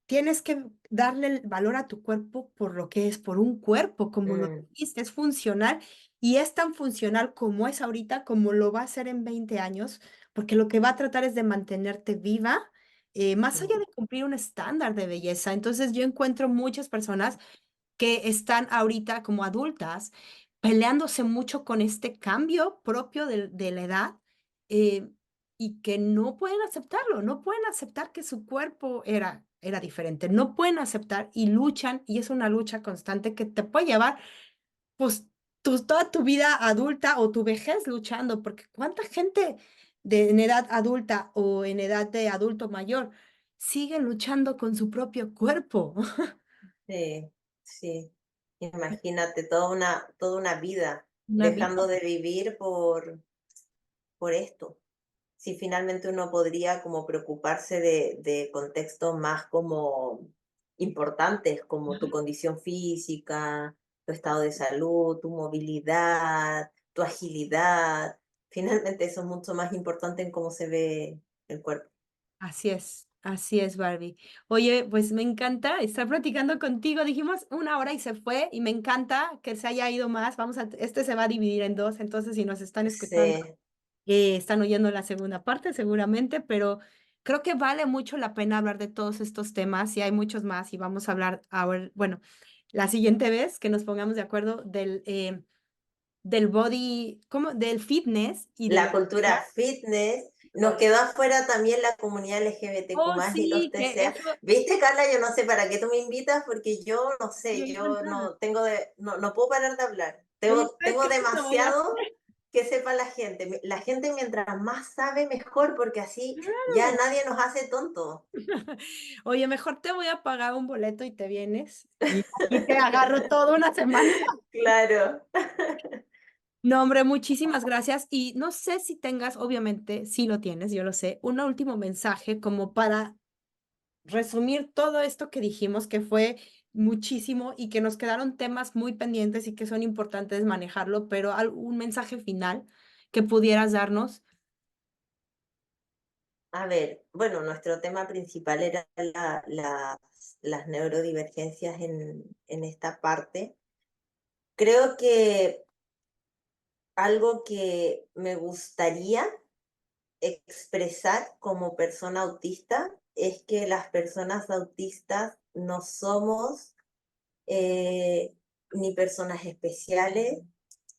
tienes que darle el valor a tu cuerpo por lo que es, por un cuerpo, como lo Mm, dijiste, es funcional y es tan funcional como es ahorita, como lo va a ser en 20 años, porque lo que va a tratar es de mantenerte viva, más allá mm, de cumplir un estándar de belleza. Entonces yo encuentro muchas personas que están ahorita como adultas peleándose mucho con este cambio propio de la edad, eh, y que no pueden aceptarlo, no pueden aceptar que su cuerpo era diferente, no pueden aceptar y luchan, y es una lucha constante que te puede llevar pues toda tu vida adulta o tu vejez luchando, porque cuánta gente en edad adulta o en edad de adulto mayor sigue luchando con su propio cuerpo. sí, sí. Imagínate toda una vida Una vida. dejando de vivir por esto. Si finalmente uno podría como preocuparse de contextos más como importantes, como tu condición física, tu estado de salud, tu movilidad, tu agilidad. Finalmente eso es mucho más importante en cómo se ve el cuerpo. Así es, Barbie. Oye, pues me encanta estar platicando contigo. Dijimos 1 hora y se fue, y me encanta que se haya ido más. Este se va a dividir en dos, entonces si nos están escuchando, Sí, están oyendo la segunda parte seguramente, pero creo que vale mucho la pena hablar de todos estos temas y hay muchos más y vamos a hablar ahora, bueno, la siguiente vez que nos pongamos de acuerdo del body, ¿cómo? Del fitness y de la la... cultura fitness. Nos quedó afuera también la comunidad Oh, LGBTQ+, y los sí, que TCA. eso ¿Viste, Carla? Yo no sé para qué tú me invitas, porque yo no sé, yo yo encantada. no tengo no puedo parar de hablar. Oye, ¿sabes Tengo qué? Eso voy a demasiado hacer. que sepa la gente. La gente mientras más sabe, mejor, porque así ya Claro. nadie nos hace tontos. Oye, mejor te voy a pagar un boleto y te vienes y te agarro toda una semana. Claro. No, hombre, muchísimas gracias. Y no sé si tengas, obviamente, sí lo tienes, yo lo sé, un último mensaje como para resumir todo esto que dijimos, que fue muchísimo y que nos quedaron temas muy pendientes y que son importantes manejarlo, pero algún mensaje final que pudieras darnos. A ver, bueno, nuestro tema principal era las neurodivergencias en esta parte. Creo que algo que me gustaría expresar como persona autista es que las personas autistas no somos eh, ni personas especiales,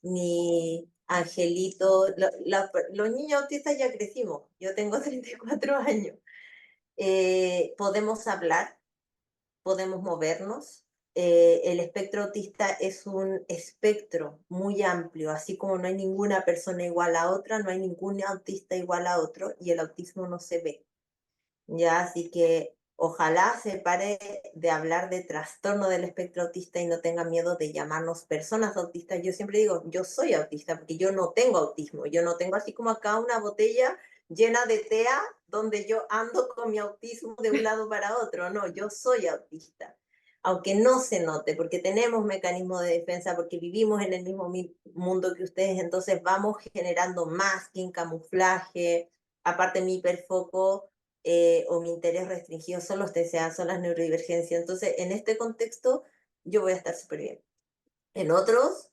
ni angelitos. Los niños autistas ya crecimos, yo tengo 34 años. Podemos hablar, podemos movernos. El espectro autista es un espectro muy amplio, así como no hay ninguna persona igual a otra, no hay ningún autista igual a otro y el autismo no se ve. Ya, así que ojalá se pare de hablar de trastorno del espectro autista y no tenga miedo de llamarnos personas autistas. Yo siempre digo, yo soy autista porque yo no tengo autismo, yo no tengo así como acá una botella llena de TEA donde yo ando con mi autismo de un lado para otro. No, yo soy autista. Aunque no se note, porque tenemos mecanismos de defensa, porque vivimos en el mismo mundo que ustedes, entonces vamos generando masking, camuflaje, aparte mi hiperfoco o mi interés restringido son los TCA, son las neurodivergencias. Entonces, en este contexto, yo voy a estar súper bien. En otros,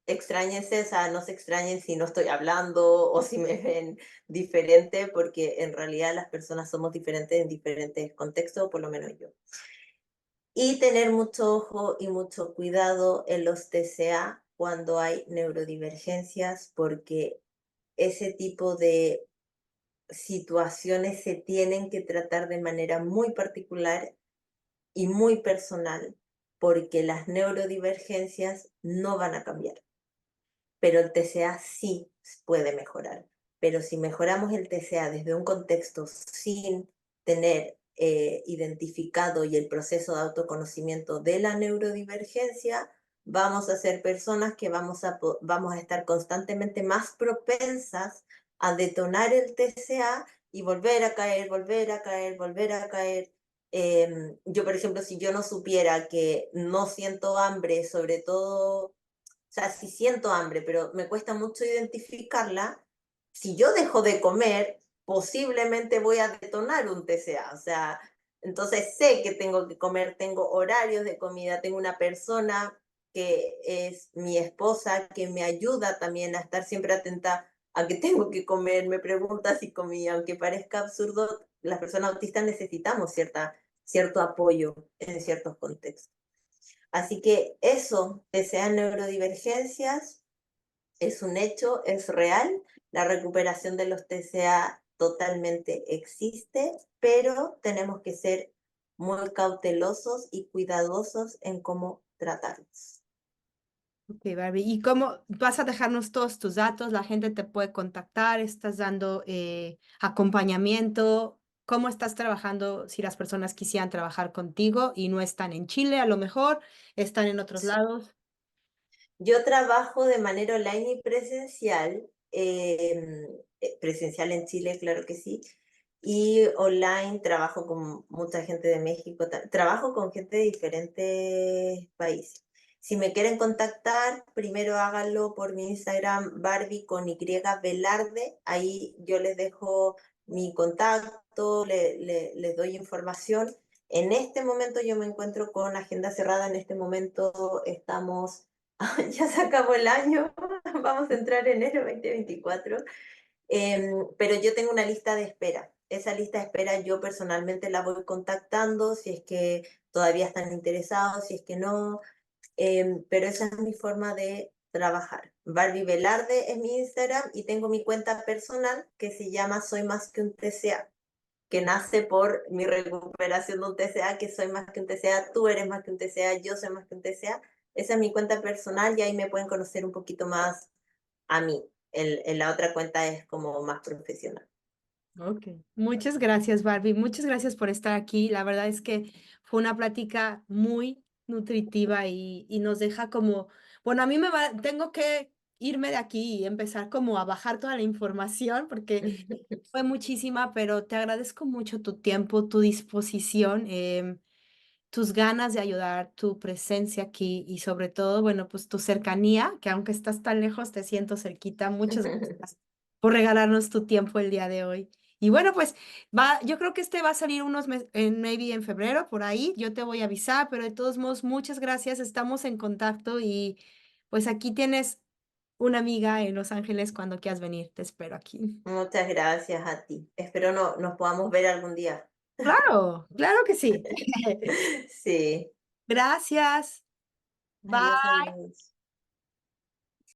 extrañense, o sea, no se extrañen si no estoy hablando o si me ven diferente, porque en realidad las personas somos diferentes en diferentes contextos, por lo menos yo. Y tener mucho ojo y mucho cuidado en los TCA cuando hay neurodivergencias, porque ese tipo de situaciones se tienen que tratar de manera muy particular y muy personal, porque las neurodivergencias no van a cambiar, pero el TCA sí puede mejorar. Pero si mejoramos el TCA desde un contexto sin tener identificado y el proceso de autoconocimiento de la neurodivergencia, vamos a ser personas que vamos a estar constantemente más propensas a detonar el TCA y volver a caer, volver a caer, volver a caer. Yo, por ejemplo, si yo no supiera que no siento hambre, sobre todo, o sea, sí siento hambre, pero me cuesta mucho identificarla. Si yo dejo de comer, posiblemente voy a detonar un TCA. O sea, entonces sé que tengo que comer, tengo horarios de comida, tengo una persona que es mi esposa que me ayuda también a estar siempre atenta a que tengo que comer, me pregunta si comí, aunque parezca absurdo, las personas autistas necesitamos cierto apoyo en ciertos contextos. Así que eso, que sean neurodivergencias, es un hecho, es real. La recuperación de los TCA totalmente existe, pero tenemos que ser muy cautelosos y cuidadosos en cómo tratarlos. Ok, Barbie. ¿Y cómo vas a dejarnos todos tus datos? La gente te puede contactar, estás dando acompañamiento. ¿Cómo estás trabajando si las personas quisieran trabajar contigo y no están en Chile, a lo mejor, están en otros lados? Yo trabajo de manera online y presencial, presencial en Chile, claro que sí, y online trabajo con mucha gente de México, trabajo con gente de diferentes países. Si me quieren contactar, primero háganlo por mi Instagram, Barbie con Y Velarde, ahí yo les dejo mi contacto, les doy información. En este momento yo me encuentro con agenda cerrada, en este momento estamos ya se acabó el año, vamos a entrar en enero 2024, pero yo tengo una lista de espera. Esa lista de espera yo personalmente la voy contactando si es que todavía están interesados, si es que no, pero esa es mi forma de trabajar. Barbie Velarde es mi Instagram y tengo mi cuenta personal que se llama Soy Más que un TCA, que nace por mi recuperación de un TCA, que soy más que un TCA, tú eres más que un TCA, yo soy más que un TCA. Esa es mi cuenta personal y ahí me pueden conocer un poquito más a mí. En la otra cuenta es como más profesional. Ok. Muchas gracias, Barbie. Muchas gracias por estar aquí. La verdad es que fue una plática muy nutritiva y nos deja como, bueno, a mí tengo que irme de aquí y empezar como a bajar toda la información porque fue muchísima, pero te agradezco mucho tu tiempo, tu disposición. tus ganas de ayudar, tu presencia aquí y sobre todo, bueno, pues tu cercanía, que aunque estás tan lejos, te siento cerquita. Muchas gracias por regalarnos tu tiempo el día de hoy. Y bueno, pues yo creo que este va a salir unos meses, maybe en febrero, por ahí. Yo te voy a avisar, pero de todos modos, muchas gracias. Estamos en contacto y pues aquí tienes una amiga en Los Ángeles cuando quieras venir. Te espero aquí. Muchas gracias a ti. Espero nos podamos ver algún día. Claro, claro que sí. Sí. Gracias. Bye. Adiós, adiós.